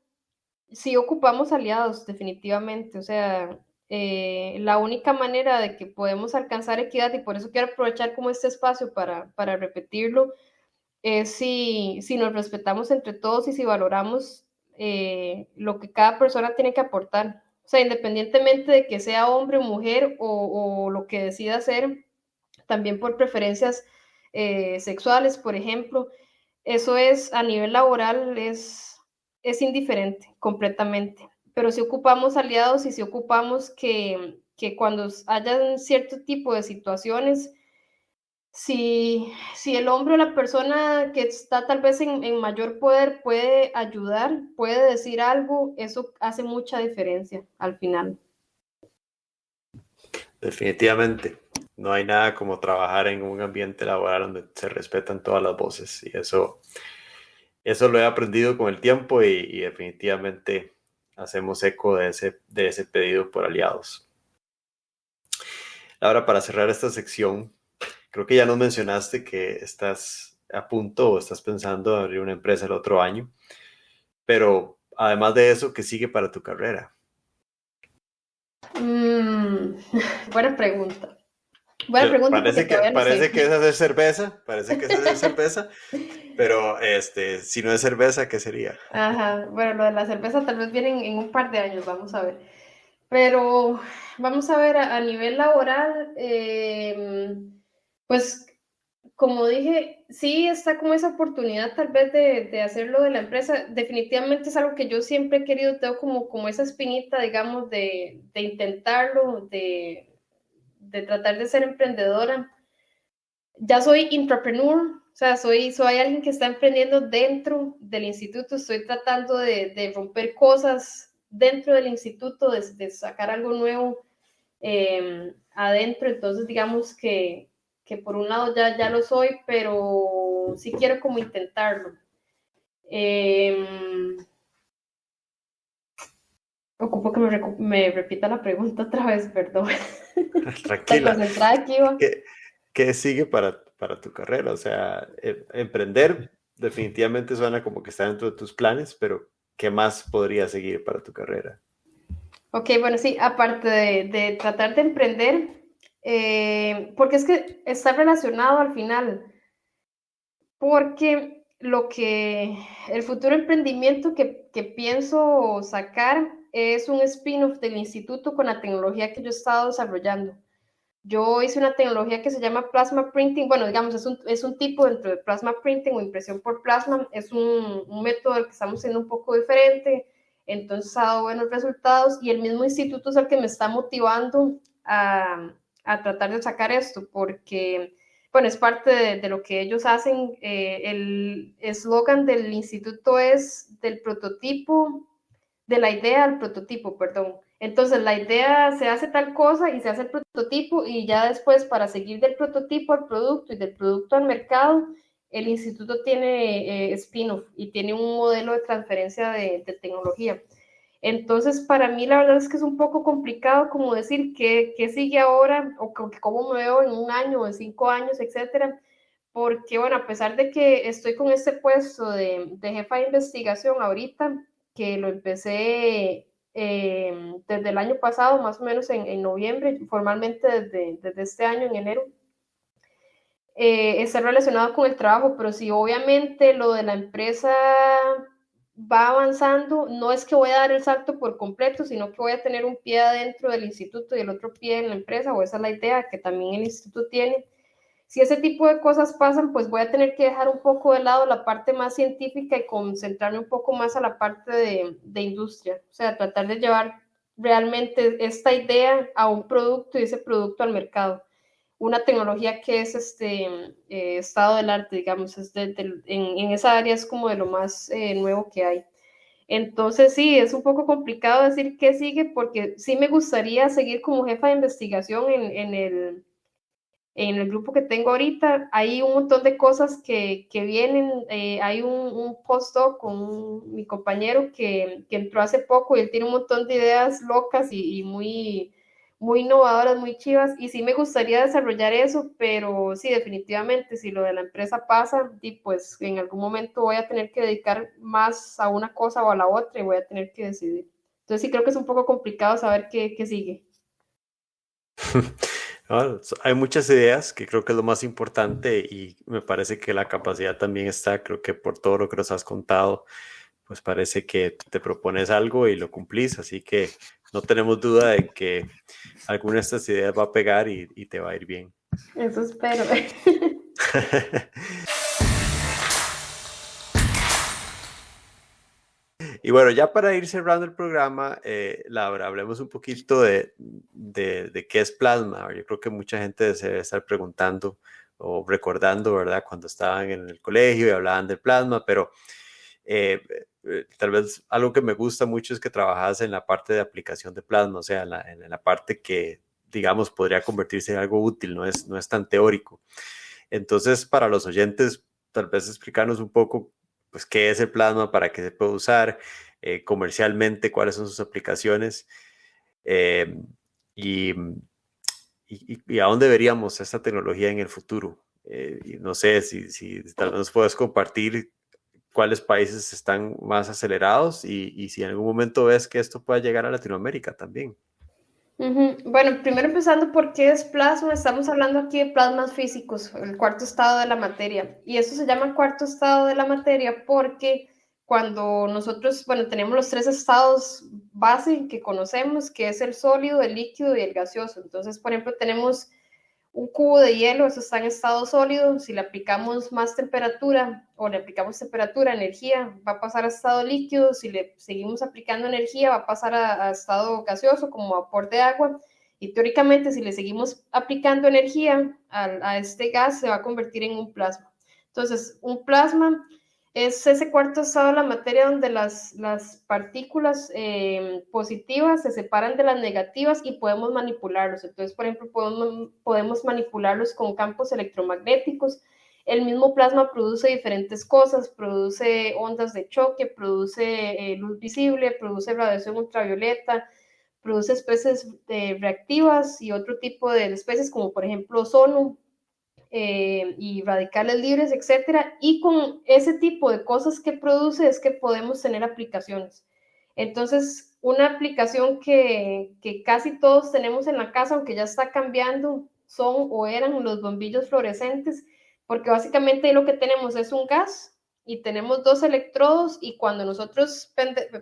sí ocupamos aliados, definitivamente. O sea, la única manera de que podemos alcanzar equidad, y por eso quiero aprovechar como este espacio para repetirlo, es si nos respetamos entre todos y si valoramos lo que cada persona tiene que aportar. O sea, independientemente de que sea hombre o mujer o lo que decida hacer, también por preferencias sexuales, por ejemplo, eso es a nivel laboral, es indiferente completamente. Pero si ocupamos aliados y si ocupamos que cuando haya cierto tipo de situaciones, si el hombre o la persona que está tal vez en mayor poder puede ayudar, puede decir algo, eso hace mucha diferencia al final. Definitivamente. No hay nada como trabajar en un ambiente laboral donde se respetan todas las voces, y eso lo he aprendido con el tiempo, y definitivamente hacemos eco de ese pedido por aliados. Ahora, para cerrar esta sección, creo que ya nos mencionaste que estás a punto o estás pensando en abrir una empresa el otro año, pero además de eso, ¿qué sigue para tu carrera? Buena pregunta. Buena pregunta. Parece que es hacer cerveza, pero si no es cerveza, ¿qué sería? Ajá, bueno, lo de la cerveza tal vez viene en un par de años, vamos a ver. Pero vamos a ver a nivel laboral, pues como dije, sí está como esa oportunidad tal vez de hacerlo de la empresa. Definitivamente es algo que yo siempre he querido, tengo como esa espinita, digamos, de intentarlo, de tratar de ser emprendedora. Ya soy intrapreneur, o sea, soy alguien que está emprendiendo dentro del instituto, estoy tratando de romper cosas dentro del instituto, de sacar algo nuevo adentro, entonces digamos que por un lado ya lo soy, pero sí quiero como intentarlo. Ocupo que me repita la pregunta otra vez, perdón. Tranquila. Aquí, ¿Qué sigue para tu carrera? O sea, emprender definitivamente suena como que está dentro de tus planes, pero ¿qué más podría seguir para tu carrera? Ok, bueno, sí, aparte de tratar de emprender, porque es que está relacionado al final, porque el futuro emprendimiento que pienso sacar es un spin-off del instituto con la tecnología que yo he estado desarrollando. Yo hice una tecnología que se llama plasma printing, bueno, digamos, es un tipo dentro de plasma printing o impresión por plasma, es un método del que estamos haciendo un poco diferente, entonces ha dado buenos resultados y el mismo instituto es el que me está motivando a tratar de sacar esto, porque, bueno, es parte de lo que ellos hacen. El eslogan del instituto es de la idea al prototipo, perdón. Entonces la idea se hace tal cosa y se hace el prototipo y ya después para seguir del prototipo al producto y del producto al mercado, el instituto tiene spin-off y tiene un modelo de transferencia de tecnología. Entonces para mí la verdad es que es un poco complicado como decir qué sigue ahora o cómo me veo en un año o en 5 años, etcétera, porque bueno, a pesar de que estoy con este puesto de jefa de investigación ahorita, que lo empecé desde el año pasado, más o menos en noviembre, formalmente desde este año, en enero, está relacionado con el trabajo, pero sí, obviamente lo de la empresa va avanzando, no es que voy a dar el salto por completo, sino que voy a tener un pie adentro del instituto y el otro pie en la empresa, o esa es la idea que también el instituto tiene. Si ese tipo de cosas pasan, pues voy a tener que dejar un poco de lado la parte más científica y concentrarme un poco más a la parte de industria, o sea, tratar de llevar realmente esta idea a un producto y ese producto al mercado. Una tecnología que es estado del arte, digamos, en esa área es como de lo más nuevo que hay. Entonces sí, es un poco complicado decir qué sigue porque sí me gustaría seguir como jefa de investigación en el grupo que tengo ahorita. Hay un montón de cosas que vienen. Hay un postdoc con mi compañero que entró hace poco y él tiene un montón de ideas locas y muy, muy innovadoras, muy chivas. Y sí me gustaría desarrollar eso, pero sí, definitivamente, si lo de la empresa pasa, y pues en algún momento voy a tener que dedicar más a una cosa o a la otra y voy a tener que decidir. Entonces sí creo que es un poco complicado saber qué sigue. No, hay muchas ideas que creo que es lo más importante y me parece que la capacidad también está, creo que por todo lo que nos has contado, pues parece que te propones algo y lo cumplís, así que no tenemos duda de que alguna de estas ideas va a pegar y te va a ir bien. Eso espero. Y bueno, ya para ir cerrando el programa, Laura, hablemos un poquito de qué es plasma. Yo creo que mucha gente se debe estar preguntando o recordando, ¿verdad? Cuando estaban en el colegio y hablaban del plasma, pero tal vez algo que me gusta mucho es que trabajas en la parte de aplicación de plasma, o sea, en la parte que, digamos, podría convertirse en algo útil, no es tan teórico. Entonces, para los oyentes, tal vez explicarnos un poco pues qué es el plasma, para qué se puede usar, comercialmente, cuáles son sus aplicaciones y a dónde veríamos esta tecnología en el futuro. Y no sé si tal vez nos puedes compartir cuáles países están más acelerados y si en algún momento ves que esto pueda llegar a Latinoamérica también. Bueno, primero empezando por qué es plasma. Estamos hablando aquí de plasmas físicos, el cuarto estado de la materia. Y esto se llama cuarto estado de la materia porque cuando nosotros, bueno, tenemos los 3 estados base que conocemos, que es el sólido, el líquido y el gaseoso. Entonces, por ejemplo, tenemos un cubo de hielo, eso está en estado sólido. Si le aplicamos más temperatura o le aplicamos temperatura, energía, va a pasar a estado líquido. Si le seguimos aplicando energía, va a pasar a estado gaseoso como vapor de agua. Y teóricamente, si le seguimos aplicando energía a este gas, se va a convertir en un plasma. Entonces, un plasma es ese cuarto estado de la materia donde las partículas positivas se separan de las negativas y podemos manipularlos. Entonces, por ejemplo, podemos manipularlos con campos electromagnéticos. El mismo plasma produce diferentes cosas, produce ondas de choque, produce luz visible, produce radiación ultravioleta, produce especies reactivas y otro tipo de especies como por ejemplo ozono, y radicales libres, etcétera, y con ese tipo de cosas que produce es que podemos tener aplicaciones. Entonces, una aplicación que casi todos tenemos en la casa, aunque ya está cambiando, son o eran los bombillos fluorescentes, porque básicamente lo que tenemos es un gas y tenemos 2 electrodos y cuando nosotros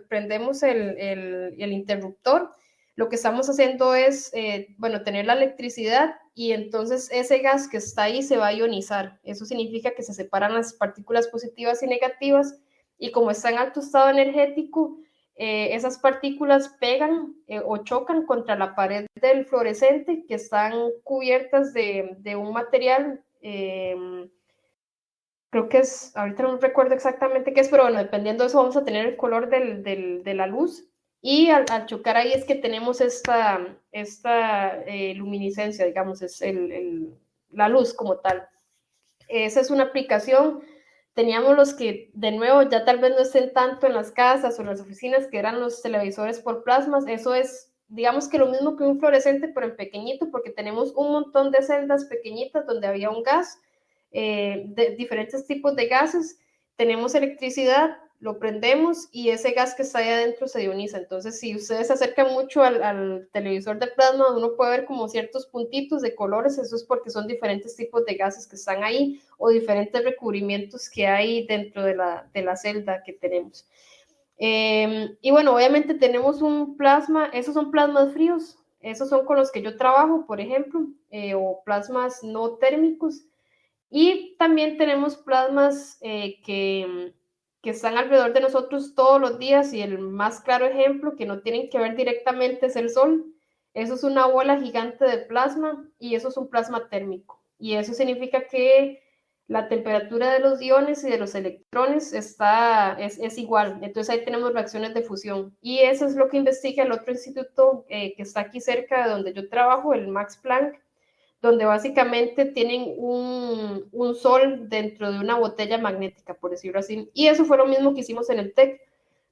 prendemos el interruptor, lo que estamos haciendo es, bueno, tener la electricidad y entonces ese gas que está ahí se va a ionizar. Eso significa que se separan las partículas positivas y negativas y como está en alto estado energético, esas partículas pegan o chocan contra la pared del fluorescente que están cubiertas de un material, creo que es, ahorita no recuerdo exactamente qué es, pero bueno, dependiendo de eso vamos a tener el color de la luz. Y al chocar ahí es que tenemos esta luminiscencia, digamos, es la luz como tal. Esa es una aplicación. Teníamos los que, de nuevo, ya tal vez no estén tanto en las casas o en las oficinas, que eran los televisores por plasmas. Eso es, digamos que lo mismo que un fluorescente, pero en pequeñito, porque tenemos un montón de celdas pequeñitas donde había un gas, de diferentes tipos de gases. Tenemos electricidad, lo prendemos y ese gas que está ahí adentro se ioniza. Entonces, si ustedes se acercan mucho al televisor de plasma, uno puede ver como ciertos puntitos de colores, eso es porque son diferentes tipos de gases que están ahí o diferentes recubrimientos que hay dentro de la celda que tenemos. Y bueno, obviamente tenemos un plasma, esos son plasmas fríos, esos son con los que yo trabajo, por ejemplo, o plasmas no térmicos. Y también tenemos plasmas que están alrededor de nosotros todos los días y el más claro ejemplo que no tienen que ver directamente es el sol. Eso es una bola gigante de plasma y eso es un plasma térmico. Y eso significa que la temperatura de los iones y de los electrones es igual. Entonces ahí tenemos reacciones de fusión. Y eso es lo que investiga el otro instituto que está aquí cerca de donde yo trabajo, el Max Planck, donde básicamente tienen un sol dentro de una botella magnética, por decirlo así. Y eso fue lo mismo que hicimos en el TEC.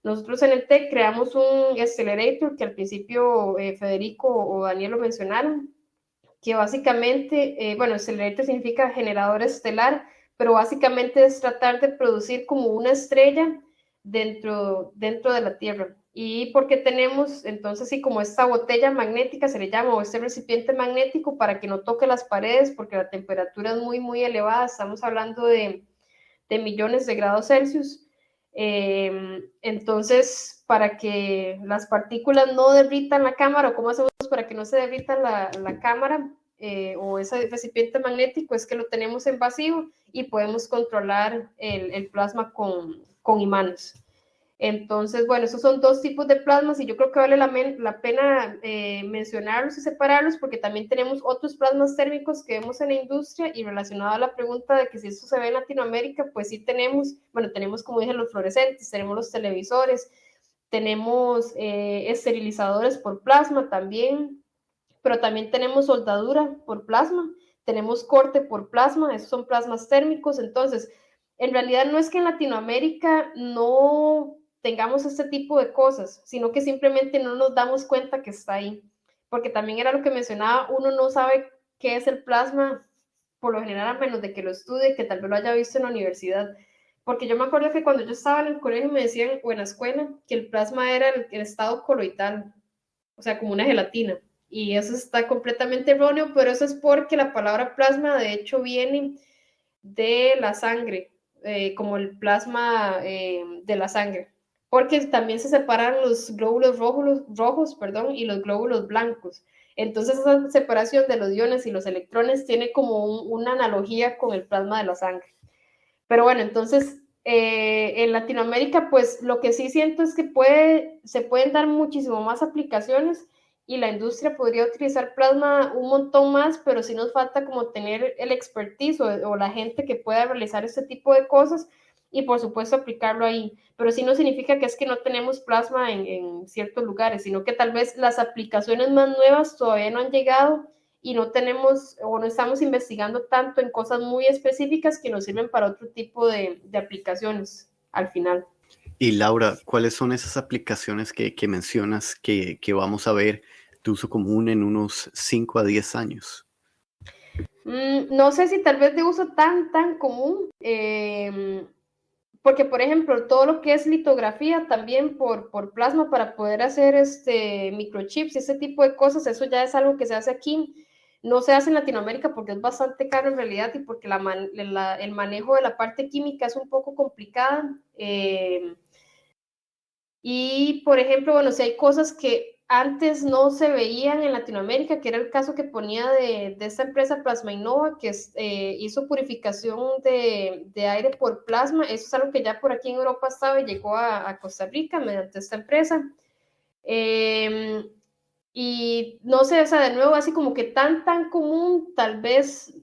Nosotros en el TEC creamos un accelerator que al principio Federico o Daniel lo mencionaron, que básicamente, bueno, accelerator significa generador estelar, pero básicamente es tratar de producir como una estrella dentro de la Tierra. Y porque tenemos, entonces, sí, como esta botella magnética se le llama, o este recipiente magnético para que no toque las paredes, porque la temperatura es muy, muy elevada, estamos hablando de millones de grados Celsius. Entonces, para que las partículas no derritan la cámara, o cómo hacemos para que no se derrita la cámara o ese recipiente magnético, es que lo tenemos en vacío y podemos controlar el plasma con imanes. Entonces, bueno, esos son 2 tipos de plasmas y yo creo que vale la pena mencionarlos y separarlos porque también tenemos otros plasmas térmicos que vemos en la industria y relacionado a la pregunta de que si esto se ve en Latinoamérica, pues sí tenemos, bueno, tenemos como dije los fluorescentes, tenemos los televisores, tenemos esterilizadores por plasma también, pero también tenemos soldadura por plasma, tenemos corte por plasma, esos son plasmas térmicos. Entonces, en realidad no es que en Latinoamérica no tengamos este tipo de cosas, sino que simplemente no nos damos cuenta que está ahí. Porque también era lo que mencionaba, uno no sabe qué es el plasma, por lo general, a menos de que lo estudie, que tal vez lo haya visto en la universidad. Porque yo me acuerdo que cuando yo estaba en el colegio me decían, o en la escuela, que el plasma era el estado coloidal, o sea, como una gelatina. Y eso está completamente erróneo, pero eso es porque la palabra plasma, de hecho, viene de la sangre, como el plasma de la sangre. Porque también se separan los glóbulos rojos, y los glóbulos blancos. Entonces esa separación de los iones y los electrones tiene como una analogía con el plasma de la sangre. Pero bueno, entonces en Latinoamérica, pues lo que sí siento es que se pueden dar muchísimo más aplicaciones y la industria podría utilizar plasma un montón más, pero sí nos falta como tener el expertise o la gente que pueda realizar este tipo de cosas y por supuesto aplicarlo ahí. Pero sí no significa que es que no tenemos plasma en ciertos lugares, sino que tal vez las aplicaciones más nuevas todavía no han llegado y no tenemos o no estamos investigando tanto en cosas muy específicas que nos sirven para otro tipo de aplicaciones al final. Y Laura, ¿cuáles son esas aplicaciones que mencionas que vamos a ver de uso común en unos 5 a 10 años? No sé si tal vez de uso tan común, porque por ejemplo todo lo que es litografía también por plasma para poder hacer microchips y ese tipo de cosas, eso ya es algo que se hace aquí. No se hace en Latinoamérica porque es bastante caro en realidad y porque el manejo de la parte química es un poco complicada. Y, por ejemplo, bueno, si hay cosas que antes no se veían en Latinoamérica, que era el caso que ponía de esta empresa Plasma Innova, que hizo purificación de aire por plasma. Eso es algo que ya por aquí en Europa estaba y llegó a Costa Rica mediante esta empresa. Y no sé, o sea, de nuevo, así como que tan común, tal vez,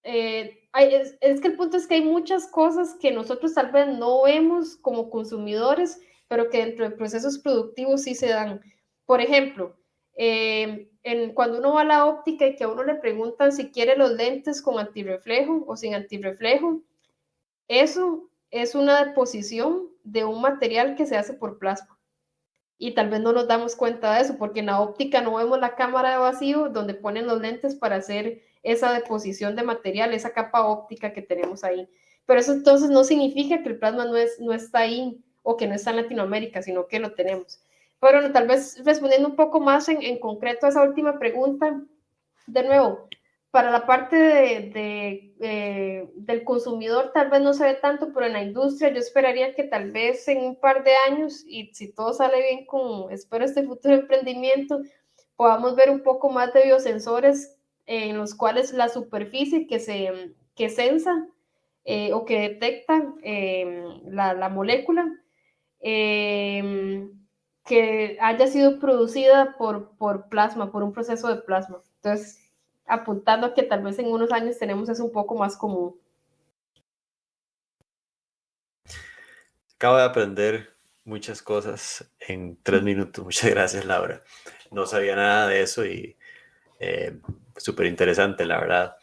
es que el punto es que hay muchas cosas que nosotros tal vez no vemos como consumidores, pero que dentro de procesos productivos sí se dan. Por ejemplo, cuando uno va a la óptica y que a uno le preguntan si quiere los lentes con antirreflejo o sin antirreflejo, eso es una deposición de un material que se hace por plasma. Y tal vez no nos damos cuenta de eso, porque en la óptica no vemos la cámara de vacío donde ponen los lentes para hacer esa deposición de material, esa capa óptica que tenemos ahí. Pero eso entonces no significa que el plasma no está ahí o que no está en Latinoamérica, sino que lo tenemos. Pero bueno, tal vez respondiendo un poco más en concreto a esa última pregunta, de nuevo, para la parte del consumidor tal vez no se ve tanto, pero en la industria yo esperaría que tal vez en un par de años, y si todo sale bien espero este futuro emprendimiento, podamos ver un poco más de biosensores en los cuales la superficie que sensa o que detecta la molécula que haya sido producida por plasma, por un proceso de plasma. Entonces, apuntando a que tal vez en unos años tenemos eso un poco más común. Acabo de aprender muchas cosas en 3 minutos. Muchas gracias, Laura. No sabía nada de eso y súper interesante, la verdad.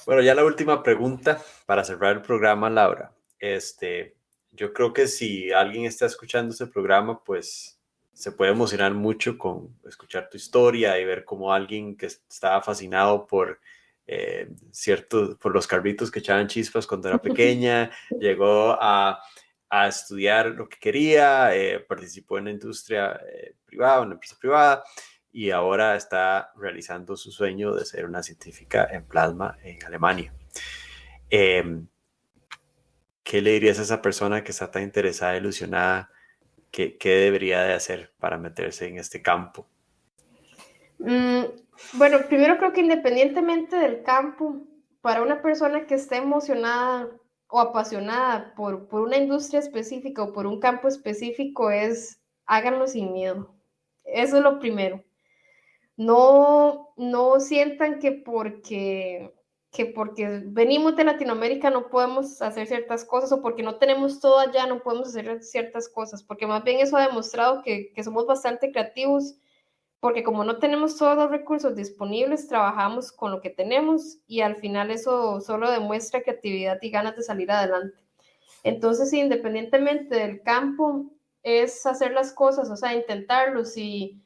Bueno, ya la última pregunta para cerrar el programa, Laura. Yo creo que si alguien está escuchando este programa, pues se puede emocionar mucho con escuchar tu historia y ver cómo alguien que estaba fascinado por por los carritos que echaban chispas cuando era pequeña, llegó a estudiar lo que quería, participó en la industria privada, una empresa privada, y ahora está realizando su sueño de ser una científica en plasma en Alemania. ¿Qué le dirías a esa persona que está tan interesada, ilusionada? ¿Qué debería de hacer para meterse en este campo? Bueno, primero creo que independientemente del campo, para una persona que esté emocionada o apasionada por una industria específica o por un campo específico, háganlo sin miedo. Eso es lo primero. No sientan que porque venimos de Latinoamérica no podemos hacer ciertas cosas o porque no tenemos todo allá no podemos hacer ciertas cosas, porque más bien eso ha demostrado que somos bastante creativos, porque como no tenemos todos los recursos disponibles, trabajamos con lo que tenemos y al final eso solo demuestra creatividad y ganas de salir adelante. Entonces, independientemente del campo, es hacer las cosas, o sea, intentarlo. Si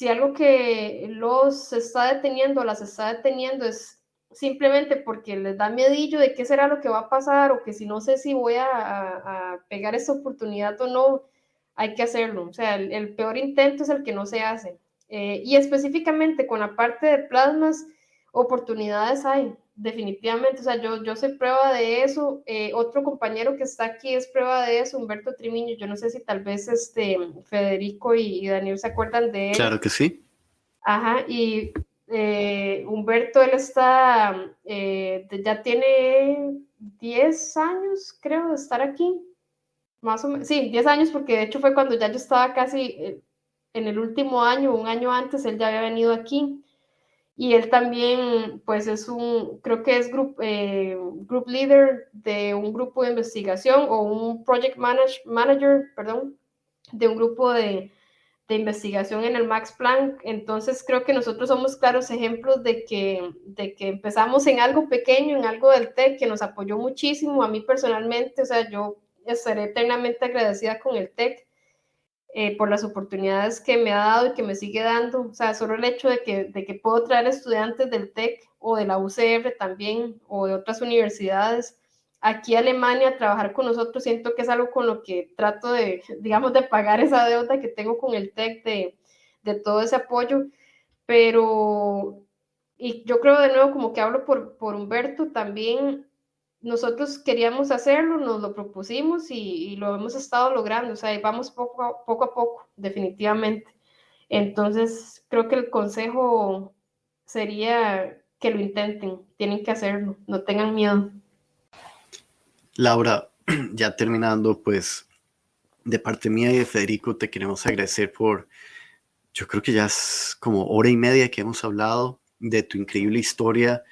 algo que los está deteniendo, las está deteniendo, es simplemente porque les da miedillo de qué será lo que va a pasar, o que si no sé si voy a pegar esa oportunidad o no, hay que hacerlo. O sea, el peor intento es el que no se hace. Y específicamente con la parte de plasmas, oportunidades hay, definitivamente. O sea, yo soy prueba de eso. Otro compañero que está aquí es prueba de eso, Humberto Trimiño. Yo no sé si tal vez Federico y Daniel se acuerdan de él. Claro que sí. Ajá, y Humberto, él está, ya tiene 10 años, creo, de estar aquí, más o menos, sí, 10 años, porque de hecho fue cuando ya yo estaba casi en el último año, un año antes, él ya había venido aquí, y él también, pues creo que es group leader de un grupo de investigación, o un project manager, perdón, de un grupo de investigación en el Max Planck. Entonces creo que nosotros somos claros ejemplos de que empezamos en algo pequeño, en algo del TEC, que nos apoyó muchísimo. A mí personalmente, o sea, yo estaré eternamente agradecida con el TEC por las oportunidades que me ha dado y que me sigue dando. O sea, solo el hecho de que puedo traer estudiantes del TEC o de la UCR también, o de otras universidades aquí a Alemania a trabajar con nosotros, siento que es algo con lo que trato de, digamos, de pagar esa deuda que tengo con el TEC, de todo ese apoyo. Pero, y yo creo de nuevo, como que hablo por Humberto también, nosotros queríamos hacerlo, nos lo propusimos y lo hemos estado logrando. O sea, vamos poco a poco, definitivamente. Entonces, creo que el consejo sería que lo intenten, tienen que hacerlo, no tengan miedo. Laura, ya terminando, pues de parte mía y de Federico te queremos agradecer yo creo que ya es como hora y media que hemos hablado de tu increíble historia,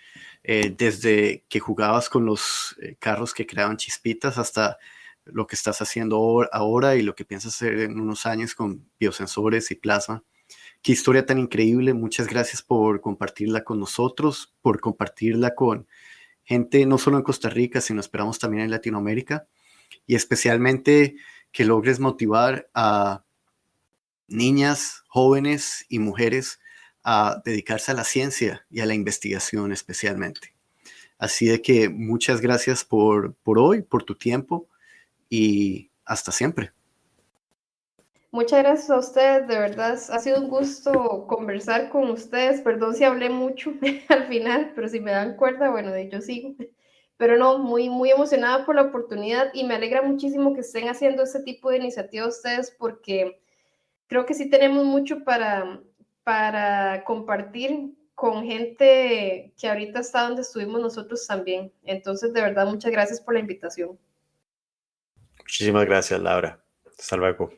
desde que jugabas con los carros que creaban chispitas hasta lo que estás haciendo ahora y lo que piensas hacer en unos años con biosensores y plasma. Qué historia tan increíble. Muchas gracias por compartirla con nosotros, por compartirla con gente no solo en Costa Rica, sino esperamos también en Latinoamérica, y especialmente que logres motivar a niñas, jóvenes y mujeres a dedicarse a la ciencia y a la investigación especialmente. Así de que muchas gracias por hoy, por tu tiempo, y hasta siempre. Muchas gracias a ustedes, de verdad ha sido un gusto conversar con ustedes. Perdón si hablé mucho al final, pero si me dan cuerda, bueno, yo sigo. Pero no, muy, muy emocionada por la oportunidad, y me alegra muchísimo que estén haciendo este tipo de iniciativas ustedes, porque creo que sí tenemos mucho para compartir con gente que ahorita está donde estuvimos nosotros también. Entonces, de verdad, muchas gracias por la invitación. Muchísimas gracias, Laura. Hasta luego.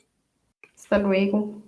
Hasta luego.